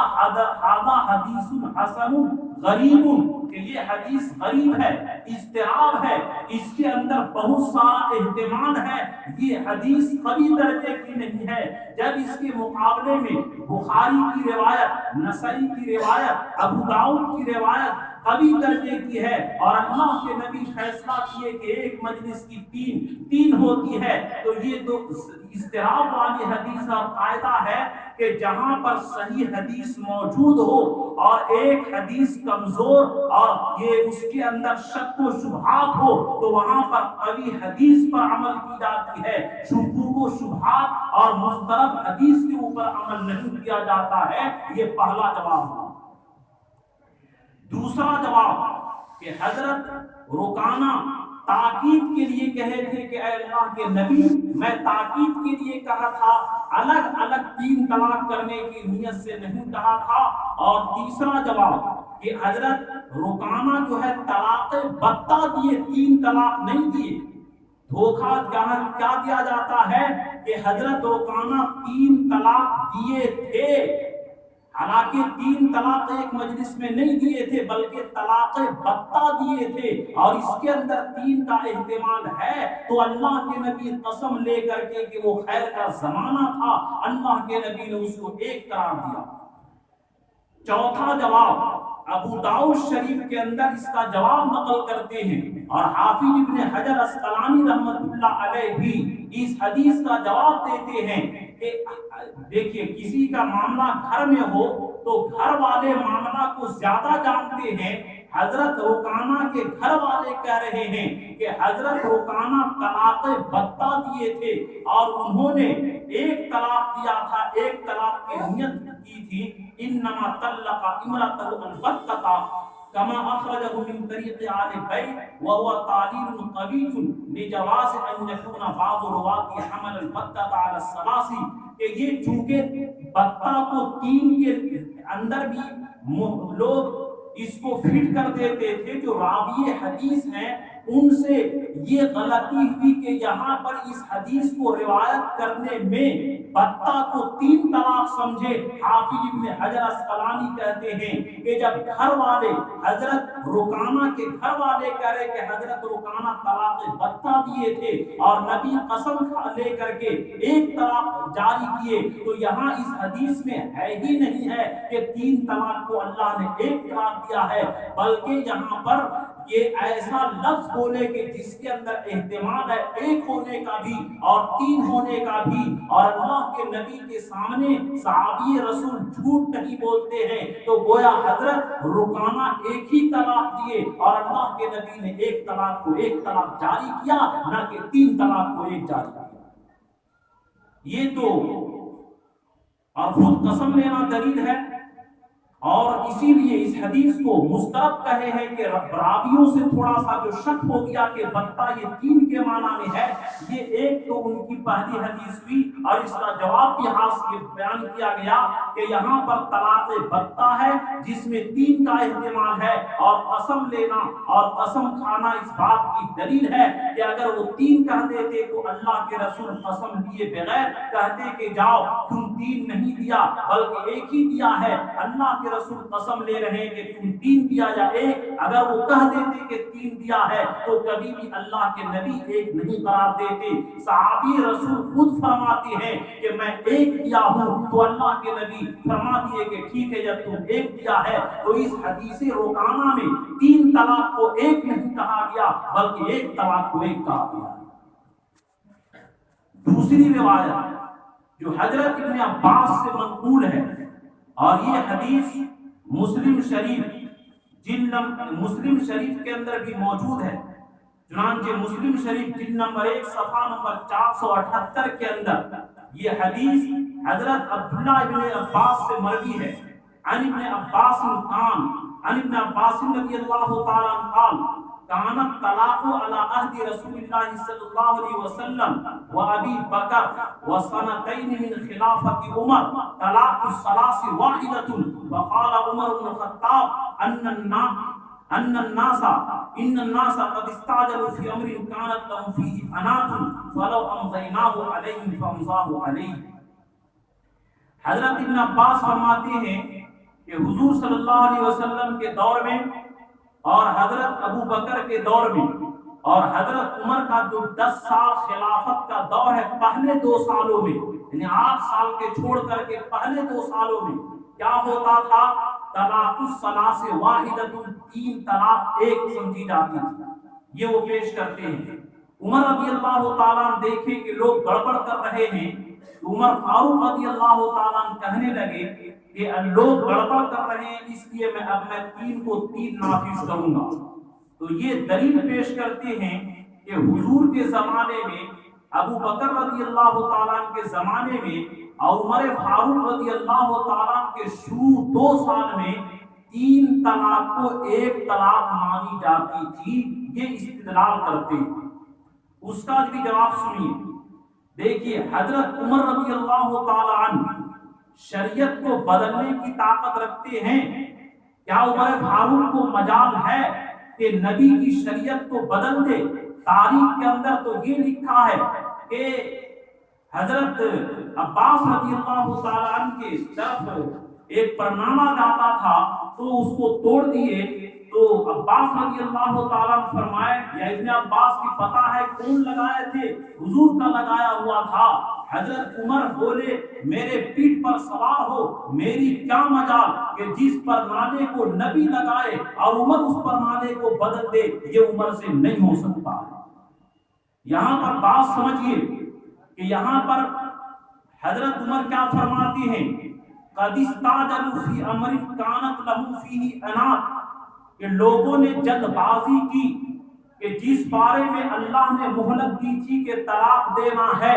حدیث حسن غریب، کہ یہ حدیث غریب ہے، اضطراب ہے، اس کے اندر بہت سارا احتمال ہے، یہ حدیث قوی درجے کی نہیں ہے۔ جب اس کے مقابلے میں بخاری کی روایت، نسائی کی روایت، ابو داؤد کی روایت، قوی درجے کی ہے، اور اللہ کے نبی فیصلہ کیے کہ ایک مجلس کی تین ہوتی ہے، تو یہ تو اضطراب والی حدیث اور قاعدہ ہے کہ جہاں پر صحیح حدیث موجود ہو اور ایک حدیث کمزور اور یہ اس کے اندر شک و شبہات ہو، تو وہاں پر قوی حدیث پر عمل کی جاتی ہے، شکوک و شبہات اور مضطرب حدیث کے اوپر عمل نہیں کیا جاتا ہے۔ یہ پہلا جواب ہوا۔ دوسرا جواب کہ حضرت رکانہ تاکید کے لیے کہے تھے کہ اے اللہ کے نبی، میں تاکید کے لیے کہا تھا، الگ الگ 3 طلاق کرنے کی نیت سے نہیں کہا تھا۔ اور تیسرا جواب کہ حضرت رکانہ جو ہے طلاق بتہ دیے، 3 طلاق نہیں دیے۔ دھوکہ کیا دیا جاتا ہے کہ حضرت رکانہ 3 طلاق دیے تھے، حالانکہ 3 طلاق ایک مجلس میں نہیں دیے تھے بلکہ طلاق بتہ دیے تھے، اور اس کے اندر 3 کا احتمال ہے۔ تو اللہ کے نبی قسم لے کر کے کہ وہ خیر کا زمانہ تھا، اللہ کے نبی نے اس کو 1 قرار دیا۔ چوتھا جواب ابو داؤد شریف کے اندر اس کا جواب نقل کرتے ہیں، اور حافظ ابن حجر اسقلانی رحمۃ اللہ علیہ بھی اس حدیث کا جواب دیتے ہیں کہ دیکھیے، کسی کا معاملہ گھر میں ہو تو گھر والے معاملہ کو زیادہ جانتے ہیں۔ حضرت رکانہ کے گھر والے کہہ رہے ہیں کہ حضرت رکانہ طلاق بتہ دیے تھے، اور انہوں نے 1 طلاق دیا تھا، 1 طلاق کی نیت کی تھی۔ انما طلق امرأته البتة كما اخرجه من طريق آل البيت وهو تعليل قوي لجواز ان يكون بعض رواة حمل البتة على الثلاث، کہ یہ چونکہ بتہ کو 3 کے اندر بھی لوگ اس کو فٹ کر دیتے تھے، جو راوی حدیث ہیں ان سے یہ غلطی ہوئی کہ یہاں پر اس حدیث کو روایت کرنے میں بتہ کو 3 طلاق سمجھے۔ حافظ ابن حجر اسقلانی کہتے ہیں کہ جب گھر والے حضرت رکانہ کے گھر والے کہہ رہے کہ حضرت رکانہ طلاق بتہ دیے تھے اور نبی قسم لے کر کے 1 طلاق جاری کیے، تو یہاں اس حدیث میں ہے ہی نہیں ہے کہ 3 طلاق کو اللہ نے 1 طلاق دیا ہے، بلکہ یہاں پر یہ ایسا لفظ بولے کہ جس کے اندر احتمال ہے 1 ہونے کا بھی اور 3 ہونے کا بھی، اور اللہ کے نبی کے سامنے صحابی رسول جھوٹ نہیں بولتے ہیں، تو گویا حضرت رکانہ 1 ہی طلاق دیے اور اللہ کے نبی نے 1 طلاق کو 1 طلاق جاری کیا، نہ کہ 3 طلاق کو 1 جاری کیا۔ یہ تو اور خود قسم لینا دلیل ہے، اور اسی لیے اس حدیث کو مسترب کہے ہیں کہ راویوں سے تھوڑا سا جو شک ہو گیا کہ بتہ یہ 3 کے معنی میں ہے، یہ ایک تو ان کی پہلی حدیث ہوئی، اور اس کا جواب بھی حاصل بیان کیا گیا کہ یہاں پر طلاق بتہ ہے جس میں 3 کا احتمال ہے، اور قسم لینا اور قسم کھانا اس بات کی دلیل ہے کہ اگر وہ 3 کہہ دیتے تو اللہ کے رسول قسم لیے بغیر کہتے کہ جاؤ تم 3 نہیں دیا بلکہ 1 ہی دیا ہے، اللہ کے رسول قسم لے رہے ہیں کہ تم 3 دیا یا 1، اگر وہ کہہ دیتے کہ 3 دیا ہے تو کبھی بھی اللہ کے نبی 1 نہیں قرار دیتے۔ صحابی رسول خود فرماتے ہیں کہ میں 1 دیا ہوں، تو اللہ کے نبی فرما دیے کہ ٹھیک ہے، جب تم 1 دیا ہے تو اس حدیث رکانہ میں 3 طلاق کو 1 نہیں کہا گیا بلکہ 1 طلاق کو 1 کہا گیا۔ دوسری روایت جو حضرت ابن عباس سے منقول ہے، اور یہ حدیث مسلم شریف کے اندر بھی موجود ہے، چنانچہ مسلم شریف جلد نمبر 1 صفحہ نمبر 478 کے اندر یہ حدیث حضرت عبداللہ ابن عباس سے مروی ہے۔ عن ابن عباس رضی اللہ تعالی عنہ قال كان الطلاق على عهد رسول الله صلى الله عليه وسلم وابي بكر وسنتين من خلافه عمر طلاق الثلاث واحده، وقال عمر بن الخطاب ان الناس قد استعجلوا في امر كانت لهم فيه عنات فلو امضيناه عليهم فامضاه عليه۔ حضرت ابن عباس فرماتے ہیں کہ حضور صلی اللہ علیہ وسلم کے دور میں اور حضرت ابو بکر کے دور میں اور حضرت عمر کا جو 10 سال خلافت کا دور ہے، پہلے 2 سالوں میں، یعنی 8 سال کے چھوڑ کر کے پہلے 2 سالوں میں کیا ہوتا تھا طلاق الثلاث واحدۃ، 3 طلاق ایک سمجھی جاتی تھی، یہ وہ پیش کرتے ہیں۔ عمر رضی اللہ تعالیٰ عنہ دیکھے کہ لوگ گڑبڑ کر رہے ہیں، تو عمر فاروق رضی اللہ تعالیٰ عنہ کہنے لگے کہ لوگ گڑبڑ کر رہے ہیں، اس لیے میں 3 کو 3 نافذ کروں گا۔ تو یہ دلیل پیش کرتے ہیں کہ حضور کے زمانے میں، ابو بکر رضی اللہ تعالیٰ عنہ کے زمانے میں اور عمر فاروق رضی اللہ تعالیٰ عنہ کے شروع 2 سال میں 3 طلاق کو ایک طلاق مانی جاتی تھی، یہ استدلال کرتے ہیں۔ اس کا بھی جواب سنیے، دیکھیے حضرت عمر رضی اللہ تعالیٰ عنہ شریعت کو بدلنے کی طاقت رکھتے ہیں، کیا عمر فاروق کو مجال ہے کہ نبی کی شریعت کو بدل دے؟ تاریخ کے اندر تو یہ لکھا ہے کہ حضرت عباس رضی اللہ تعالیٰ عنہ کے طرف ایک پرنامہ جاتا تھا تو اس کو توڑ دیے، تو عباس رضی اللہ تعالیٰ عنہ فرمائے، یا ابن عباس کی پتہ ہے کون لگائے تھے؟ حضور کا لگایا ہوا تھا۔ حضرت عمر بولے میرے پیٹھ پر سوار ہو، میری کیا مجال کہ جس پرنامے کو نبی لگائے اور عمر اس پرنامے کو بدل دے، یہ عمر سے نہیں ہو سکتا ہے۔ یہاں پر بات سمجھیے کہ یہاں پر حضرت عمر کیا فرماتے ہیں، قد استعجلوا فی امر کانت لہم فیہ عنات، کہ لوگوں نے جلد بازی کی کہ جس بارے میں اللہ نے مہلت دی تھی کہ طلاق دینا ہے،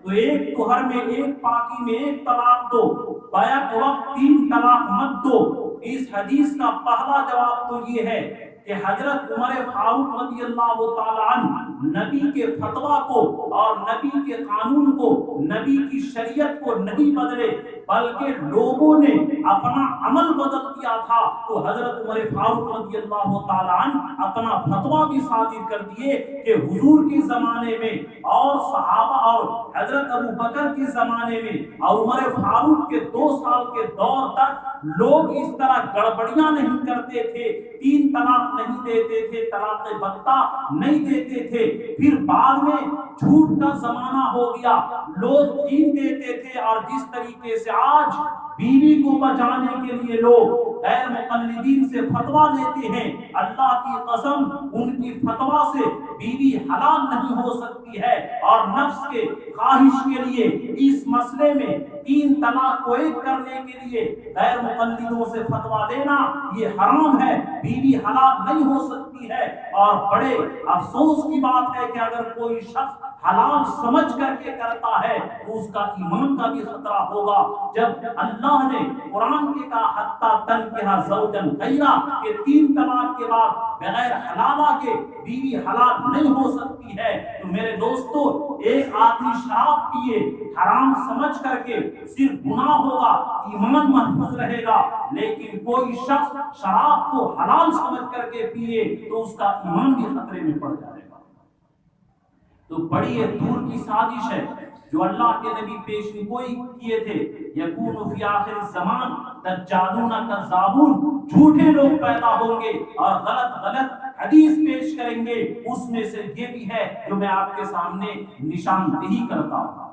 تو ایک توہر میں، ایک پاکی میں 1 طلاق دو، بیک وقت 3 طلاق مت دو۔ اس حدیث کا پہلا جواب تو یہ ہے کہ حضرت عمر فاروق رضی اللہ تعالیٰ عنہ نبی کے فتویٰ کو اور نبی کے قانون کو، نبی کی شریعت کو نہیں بدلے، بلکہ لوگوں نے اپنا عمل بدل دیا تھا۔ تو حضرت عمر فاروق رضی اللہ تعالیٰ عنہ اپنا فتویٰ بھی صادر کر دیے کہ حضور کے زمانے میں اور صحابہ اور حضرت ابو بکر کے زمانے میں اور عمر فاروق کے 2 سال کے دور تک لوگ اس طرح گڑبڑیاں نہیں کرتے تھے، 3 طلاق نہیں دیتے تھے، طلاق بتہ نہیں دیتے تھے۔ پھر بعد میں جھوٹ کا زمانہ ہو گیا، لوگ 3 دیتے تھے، اور جس طریقے سے آج بیوی کو بچانے کے لیے لوگ غیر مقلدین سے فتویٰ لیتے ہیں، اللہ کی قسم ان کی فتویٰ سے بیوی حلال نہیں ہو سکتی ہے، اور نفس کے خواہش کے لیے اس مسئلے میں 3 طلاق کو ایک کرنے کے لیے غیر مقلدوں سے فتویٰ لینا یہ حرام ہے، بیوی حلال نہیں ہو سکتی ہے۔ اور بڑے افسوس کی بات ہے کہ اگر کوئی شخص حلال سمجھ کر کے کرتا ہے تو اس کا ایمان کا بھی خطرہ ہوگا۔ جب اللہ نے قرآن کے کہا حتیٰ تنکحا زوجا غیرہ، کہ 3 طلاق کے بعد بغیر حلالہ کے بیوی حلال نہیں ہو سکتی ہے، تو میرے دوستو ایک آدمی شراب پیے حرام سمجھ کر کے صرف گناہ ہوگا، ایمان محفوظ رہے گا، لیکن کوئی شخص شراب کو حلال سمجھ کر کے پیے تو اس کا ایمان بھی خطرے میں پڑ جائے گا۔ تو بڑی دور کی سازش ہے جو اللہ کے نبی پیش گوئی کیے تھے، یکون فی آخر الزمان دجالون کذابون، جھوٹے لوگ پیدا ہوں گے اور غلط حدیث پیش کریں گے۔ اس میں سے یہ بھی ہے جو میں آپ کے سامنے نشاندہی کرتا ہوں۔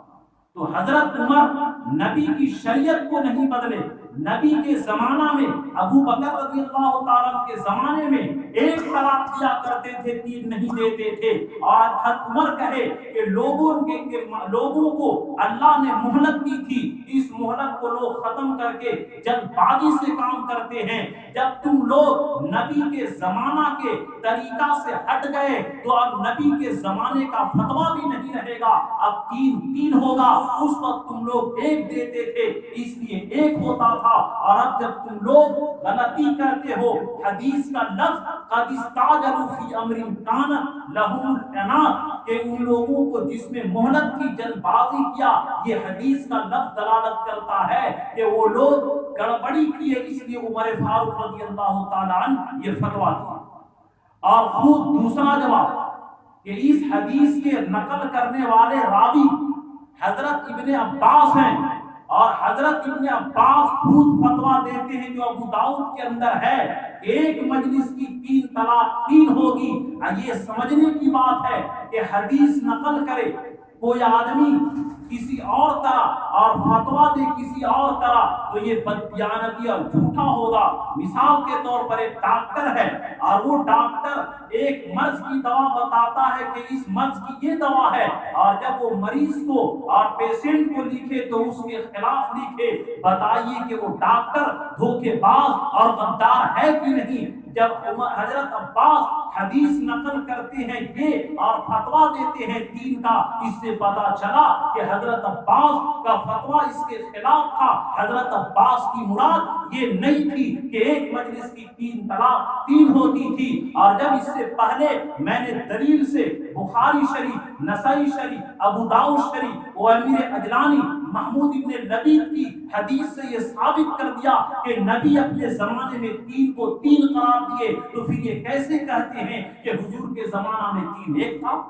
تو حضرت عمر نبی کی شریعت کو نہیں بدلے، نبی کے زمانہ میں ابو بکر رضی اللہ تعالیٰ کے زمانے میں 1 طلاق دیا کرتے تھے، 3 نہیں دیتے تھے۔ اور حضرت عمر کہے کہ لوگوں کو اللہ نے مہلت دی تھی، اس مہلت کو لوگ ختم کر کے جلد بازی سے کام کرتے ہیں۔ جب تم لوگ نبی کے زمانہ کے طریقہ سے ہٹ گئے تو اب نبی کے زمانے کا فتویٰ بھی نہیں رہے گا، اب 3 ہوگا۔ اس وقت تم لوگ 1 دیتے تھے، اس لیے 1 ہوتا تھا، اور اب جب تم لوگ غلطی کرتے ہو، حدیث کا لفظ قد استعجلوا فی امر کان لہم العنات، کہ ان لوگوں کو جس میں مہلت کی جلد بازی کیا، یہ حدیث کا لفظ دلالت کرتا ہے کہ وہ لوگ گڑبڑی کیے، اس لیے عمر فاروق رضی اللہ تعالیٰ عنہ یہ فتویٰ دیا۔ اور خود دوسرا جواب کہ اس حدیث کے نقل کرنے والے راوی حضرت ابن عباس ہیں، اور حضرت ابن عباس خود فتویٰ دیتے ہیں جو ابو داؤد کے اندر ہے، ایک مجلس کی 3 طلاق 3 ہوگی۔ یہ سمجھنے کی بات ہے کہ حدیث نقل کرے کوئی آدمی کسی اور طرح اور فتویٰ دے کسی اور طرح تو یہ بددیانتی اور جھوٹا ہوگا۔ مثال کے طور پر ایک ڈاکٹر ہے اور وہ ڈاکٹر ایک مرض کی دوا بتاتا ہے کہ اس مرض کی یہ دوا ہے، اور جب وہ مریض کو اور پیشنٹ کو لکھے تو اس کے خلاف لکھے، بتائیے کہ وہ ڈاکٹر دھوکے باز اور غدار ہے کہ نہیں؟ جب حضرت عباس حدیث نقل کرتے ہیں یہ اور فتویٰ دیتے ہیں دین کا، اس سے پتا چلا کہ حضرت عباس کا فتویٰ اس کے خلاف تھا۔ حضرت عباس کی مراد یہ نہیں تھی کہ ایک مجلس کی 3 طلاق 3 ہوتی تھی، اور جب اس سے پہلے میں نے دلیل سے بخاری شریف، نسائی شریف، ابو داؤد شریف و امیر عجلانی محمود ابن لبید کی حدیث سے یہ ثابت کر دیا کہ نبی اپنے زمانے میں 3 کو 3 قرار دیے، تو پھر یہ کیسے کہتے ہیں کہ حضور کے زمانہ میں 3 ایک تھا؟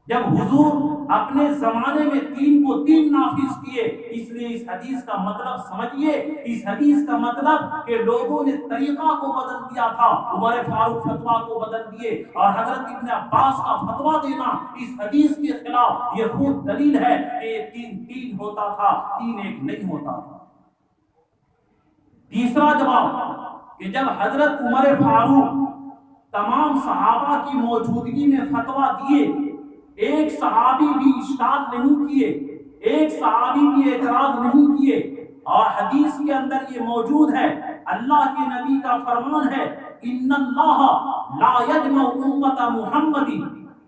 جب حضور اپنے زمانے میں 3 کو 3 نافذ کیے، اس لیے اس حدیث کا مطلب سمجھیے، اس حدیث کا مطلب کہ لوگوں نے طریقہ کو بدل دیا تھا، عمر فاروق فتویٰ کو بدل دیے، اور حضرت ابن عباس کا فتویٰ دینا اس حدیث کے خلاف یہ خود دلیل ہے کہ یہ 3 ہوتا تھا، 3 ایک نہیں ہوتا تھا۔ تیسرا جواب کہ جب حضرت عمر فاروق تمام صحابہ کی موجودگی میں فتویٰ دیے، ایک صحابی بھی اشکال نہیں کیے، ایک صحابی بھی اعتراض نہیں کیے، اور حدیث کے اندر یہ موجود ہے، اللہ کے نبی کا فرمان ہے ان اللہ لا یجمع امت محمد،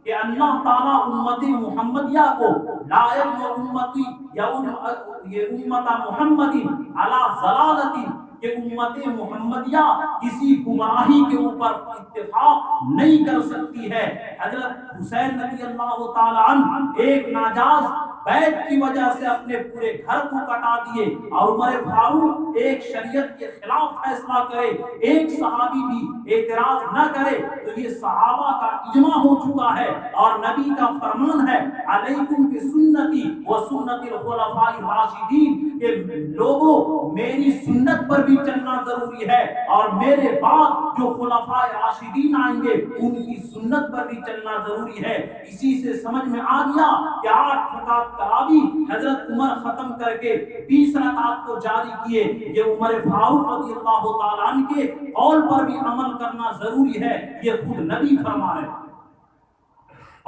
کہ اللہ تعالیٰ امت محمدیہ کو لا یجمع امتی یا امت محمد علی ضلالت، کہ امت محمدیہ کسی گمراہی کے اوپر اتفاق نہیں کر سکتی ہے۔ حضرت حسین رضی اللہ تعالی عنہ ایک ناجائز بیعت کی وجہ سے اپنے پورے گھر کو کٹا دیے، اور عمر فاروق ایک شریعت کے خلاف فیصلہ کرے، ایک صحابی بھی اعتراض نہ کرے، تو یہ صحابہ کا اجماع ہو چکا ہے، اور نبی کا فرمان ہے علیکم بسنتی و سنت الخلفاء الراشدین، کہ لوگوں میری سنت پر بھی چلنا ضروری ہے، اور میرے بعد جو خلفاء راشدین آئیں گے ان کی سنت پر بھی چلنا ضروری ہے۔ اسی سے سمجھ میں آ گیا کہ 8 رکعت تراویح حضرت عمر ختم کر کے 20 رکعت کو جاری کیے، یہ عمر فاروق رضی اللہ تعالیٰ عنہ کے قول پر بھی عمل کرنا ضروری ہے، یہ خود نبی فرما رہے ہیں۔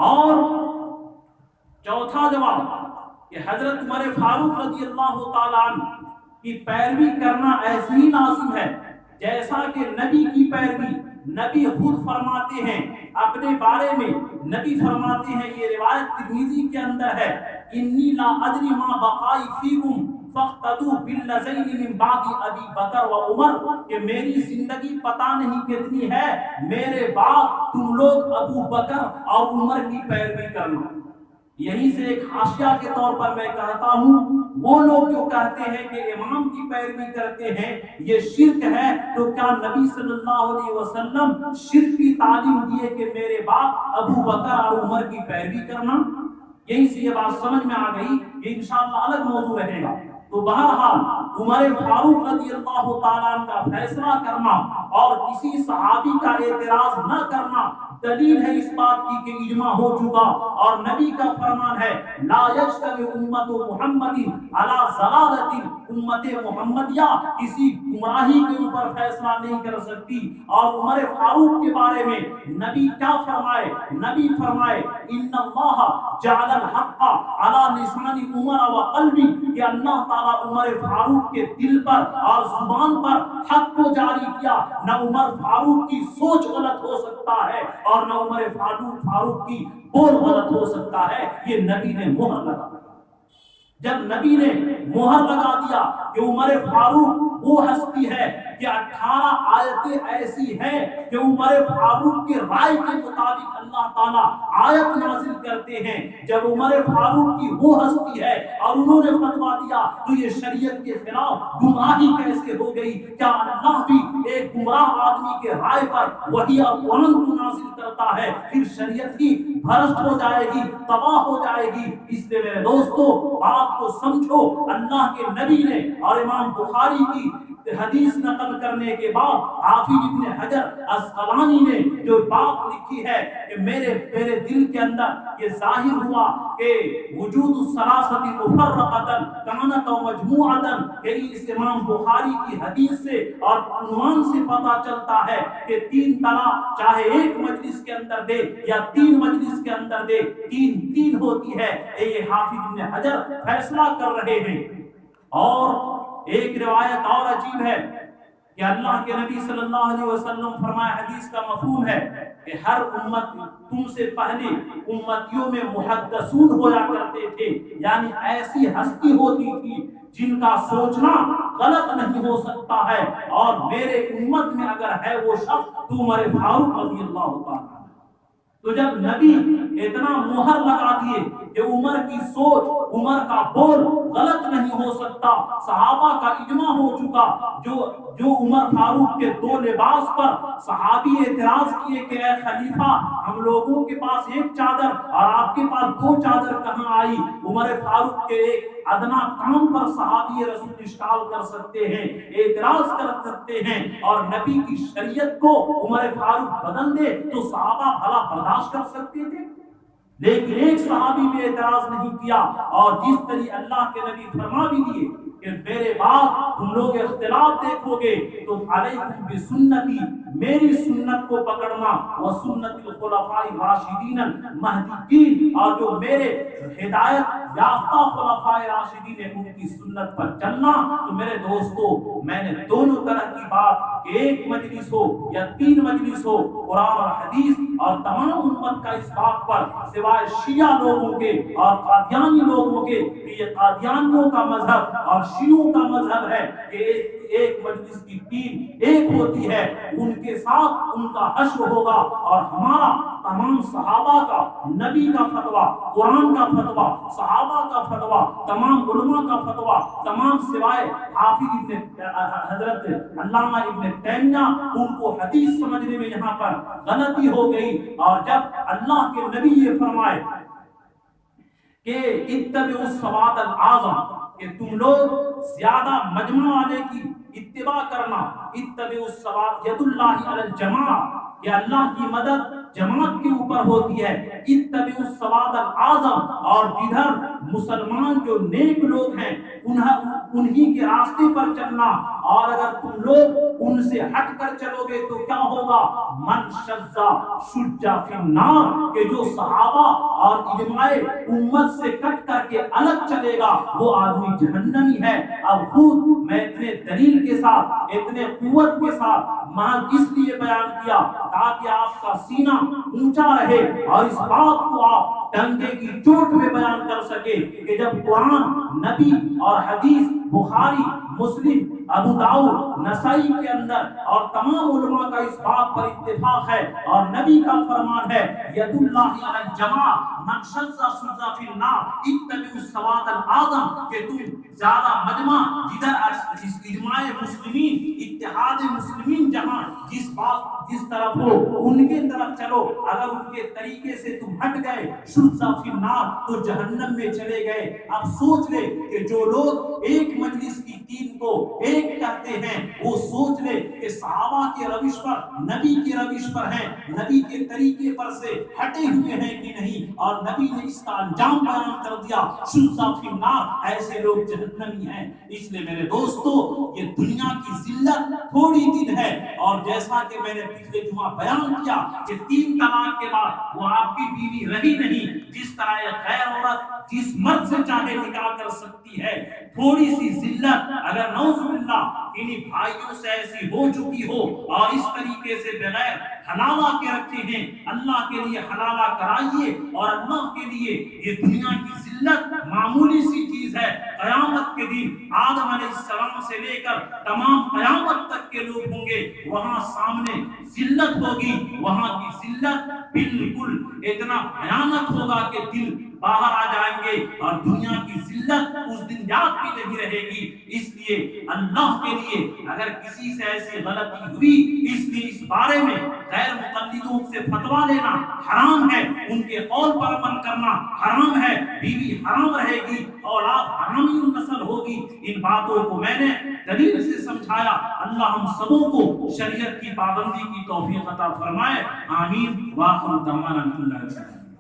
اور چوتھا جواب کہ حضرت عمر فاروق رضی اللہ تعالیٰ عنہ کی پیروی کرنا ایسے ہی لازم ہے جیسا کہ نبی کی پیروی۔ نبی خود فرماتے ہیں اپنے بارے میں، نبی فرماتے ہیں، یہ روایت ترمذی کے اندر ہے، انی لا ادری ما بقائی فیکم فاقتدوا بالذین من بعد ابی بکر و عمر، کہ میری زندگی پتہ نہیں کتنی ہے، میرے بعد تم لوگ ابو بکر اور عمر کی پیروی کرنا۔ یہیں سے ایک حاشیہ کے طور پر میں کہتا ہوں، وہ لوگ جو کہتے ہیں کہ امام کی پیروی کرتے ہیں یہ شرک ہے، تو کیا نبی صلی اللہ علیہ وسلم شرک کی تعلیم دیے کہ میرے بعد ابو بکر اور عمر کی پیروی کرنا؟ یہیں سے یہ بات سمجھ میں آ گئی، یہ انشاءاللہ الگ موضوع رہے گا۔ تو بہرحال عمر فاروق رضی اللہ تعالیٰ عنہ کا فیصلہ کرنا اور کسی صحابی کا اعتراض نہ کرنا دلیل ہے اس بات کی کہ اجماع ہو چکا، اور نبی کا فرمان ہے لا یجتمع امت محمد علی ضلالت، امت محمدیہ کسی گمراہی کے اوپر فیصلہ نہیں کر سکتی۔ اور عمر فاروق کے بارے میں نبی کیا فرمائے؟ نبی فرمائے ان اللہ جعل الحق علی لسان عمر و قلبی، کہ اللہ تعالیٰ عمر فاروق کے دل پر اور زبان پر حق کو جاری کیا۔ نہ عمر فاروق کی سوچ غلط ہو سکتا ہے اور نہ عمر فاروق کی بول غلط ہو سکتا ہے، یہ نبی نے مہر لگا دیا۔ جب نبی نے مہر لگا دیا کہ عمر فاروق وہ ہستی ہے کہ 18 آیتیں ایسی ہیں کہ عمر فاروق کے رائے کے مطابق اللہ تعالیٰ آیت نازل کرتے ہیں، جب عمر فاروق کی وہ ہستی ہے اور انہوں نے فتویٰ دیا تو یہ شریعت کے خلاف گمراہی کیسے ہو گئی؟ کیا اللہ بھی ایک گمراہ آدمی کے رائے پر وحی اور قرآن کو نازل کرتا ہے؟ پھر شریعت ہی بھرشٹ ہو جائے گی، تباہ ہو جائے گی۔ اس لیے میرے دوستو بات کو سمجھو، اللہ کے نبی نے اور امام بخاری کی حدیث نقل کرنے کے بعد حافظ ابن حجر اسقلانی نے جو بات لکھی ہے کہ میرے دل کے اندر یہ ظاہر ہوا کہ وجود الثلاثۃ مفرقۃ کانت و مجموعۃ، کہ اس امام بخاری کی حدیث سے اور عنوان سے پتہ چلتا ہے کہ 3 طلاق چاہے ایک مجلس کے اندر دے یا 3 مجلس کے اندر دے، 3 ہوتی ہے۔ یہ حافظ ابن حجر فیصلہ کر رہے ہیں۔ اور ایک روایت اور عجیب ہے کہ اللہ کے نبی صلی اللہ علیہ وسلم فرمایا، حدیث کا مفہوم ہے کہ ہر امت تم سے پہلے امتیوں میں محدثون ہوا کرتے تھے، یعنی ایسی ہستی ہوتی تھی جن کا سوچنا غلط نہیں ہو سکتا ہے، اور میرے امت میں اگر ہے وہ شخص تو عمر فاروق رضی اللہ تعالیٰ۔ تو جب نبی اتنا مہر لگا دیے کہ عمر کی سوچ، عمر کا بول غلط نہیں ہو سکتا، صحابہ کا اجماع ہو چکا، جو عمر فاروق کے 2 لباس پر صحابی اعتراض کیے کہ اے خلیفہ ہم لوگوں کے پاس ایک چادر اور آپ کے پاس 2 چادر کہاں آئی؟ عمر فاروق کے ایک ادنا کام پر صحابی رسول اشکال کر سکتے ہیں، اعتراض کر سکتے ہیں، اور نبی کی شریعت کو عمر فاروق بدل دے تو صحابہ بھلا برداشت کر سکتے تھے؟ لیکن ایک صحابی بھی اعتراض نہیں کیا، اور جس طرح اللہ کے نبی فرما بھی دیے کہ میرے بعد تم لوگ اختلاف دیکھو گے تو علیکم بسنتی، میری سنت کو پکڑنا، و سنت الخلفاء الراشدین المہدیین، اور جو میرے ہدایت یافتہ خلفاء راشدین ہیں ان کی سنت پر چلنا۔ تو میرے دوستو، میں نے دونوں طرح کی بات کہ ایک مجلس ہو یا 3 مجلس ہو، قرآن اور حدیث اور تمام امت کا اس بات پر سوائے شیعہ لوگوں کے اور قادیانی لوگوں کے کہ یہ قادیانیوں کا مذہب اور شیعوں کا مذہب ہے کہ ایک مجلس کی 3 ایک ہوتی ہے، ان کے ساتھ ان کا حشر ہوگا، اور ہمارا تمام صحابہ کا، نبی کا فتویٰ، قرآن کا فتویٰ، صحابہ کا فتویٰ، تمام علماء کا فتویٰ، تمام سوائے حافظ حضرت علامہ ابن تیمیہ، ان کو حدیث سمجھنے میں یہاں پر غلطی ہو گئی۔ اور جب اللہ کے نبی یہ فرمائے کہ اتبعوا السواد الاعظم، کہ تم لوگ زیادہ مجمع والے کی اتباع کرنا، اتبعوا السواد ید اللہ علی الجماع، کہ اللہ کی مدد جماعت کے اوپر ہوتی ہے، اتبعوا السواد الاعظم، اور جدھر مسلمان جو نیک لوگ ہیں انہی کے راستے پر چلنا، اور اگر تم لوگ ان سے ہٹ کر چلو گے تو کیا ہوگا؟ من شذ شج فی النار، کہ جو صحابہ اور اجماع امت سے کٹ کر کے الگ چلے گا وہ آدمی جہنمی ہے۔ اب خود میں اتنے دلیل کے ساتھ، اتنے قوت کے ساتھ محض اس لیے بیان کیا تاکہ آپ کا سینہ اونچا رہے اور اس بات کو آپ ڈنکے کی چوٹ میں بیان کر سکے کہ جب قرآن، نبی اور حدیث، بخاری، مسلم، ابو داؤد، نسائی کے اندر اور تمام علماء کا اس بات پر اتفاق ہے، اور نبی کا فرمان ہے ید اللہ علی الجماع من شذ شذ فی النار اتبعوا السواد الاعظم، کہ تم زیادہ مجمع جدھر اجماع مسلمین، اتحاد مسلمین جہاں جس طرف ہو ان کے طرف چلو، اگر ان کے طریقے سے تم ہٹ گئے شذ فی النار تو جہنم میں چلے گئے۔ اب سوچ لے کہ جو لوگ ایک مجلس کی 3 کو ایک کہتے ہیں وہ سوچ لے کہ صحابہ کے روش پر، نبی کے روش پر ہیں، نبی کے طریقے پر سے ہٹے ہوئے ہیں کہ نہیں، اور نبی نے اس کا انجام بیان کر دیا شذ فی النار، ایسے لوگ جہنمی ہیں۔ اس لیے میرے دوستو، یہ دنیا کی ذلت تھوڑی دن ہے، اور جیسا کہ میں نے پچھلے جمعہ بیان کیا کہ 3 طلاق کے بعد وہ آپ کی بیوی رہی نہیں، جس طرح ایک غیر عورت جس مرد سے چاہے نکاح کر سکتی ہے، تھوڑی سی ذلت اگر نعوذ باللہ انہی بھائیوں سے ایسی ہو چکی ہو اور اس طریقے سے بغیر حلالہ کے رکھے ہیں، اللہ کے لیے حلالہ کرائیے، اور اللہ کے لیے یہ دنیا کی ذلت معمولی سی چیز ہے۔ قیامت کے دن آدم علیہ السلام سے لے کر تمام قیامت تک کے لوگ ہوں گے، وہاں سامنے ذلت ہوگی، وہاں کی ذلت بالکل اتنا بھیانک ہوگا کہ دل باہر آ جائیں گے، اور دنیا کی ذلت اس دن یاد بھی نہیں رہے گی۔ اس لیے اللہ کے لیے اگر کسی سے ایسی غلطی ہوئی، اس لیے اس بارے میں غیر مقلدوں سے فتویٰ لینا حرام ہے، ان کے قول پر عمل کرنا حرام ہے، بیوی حرام رہے گی، اولاد حرامی نسل ہوگی۔ ان باتوں کو میں نے دلیل سے سمجھایا. اللہ ہم سبوں کو شریعت کی پابندی کی توفیق عطا فرمائے. آمین. واخر دعوانا الحمدللہ.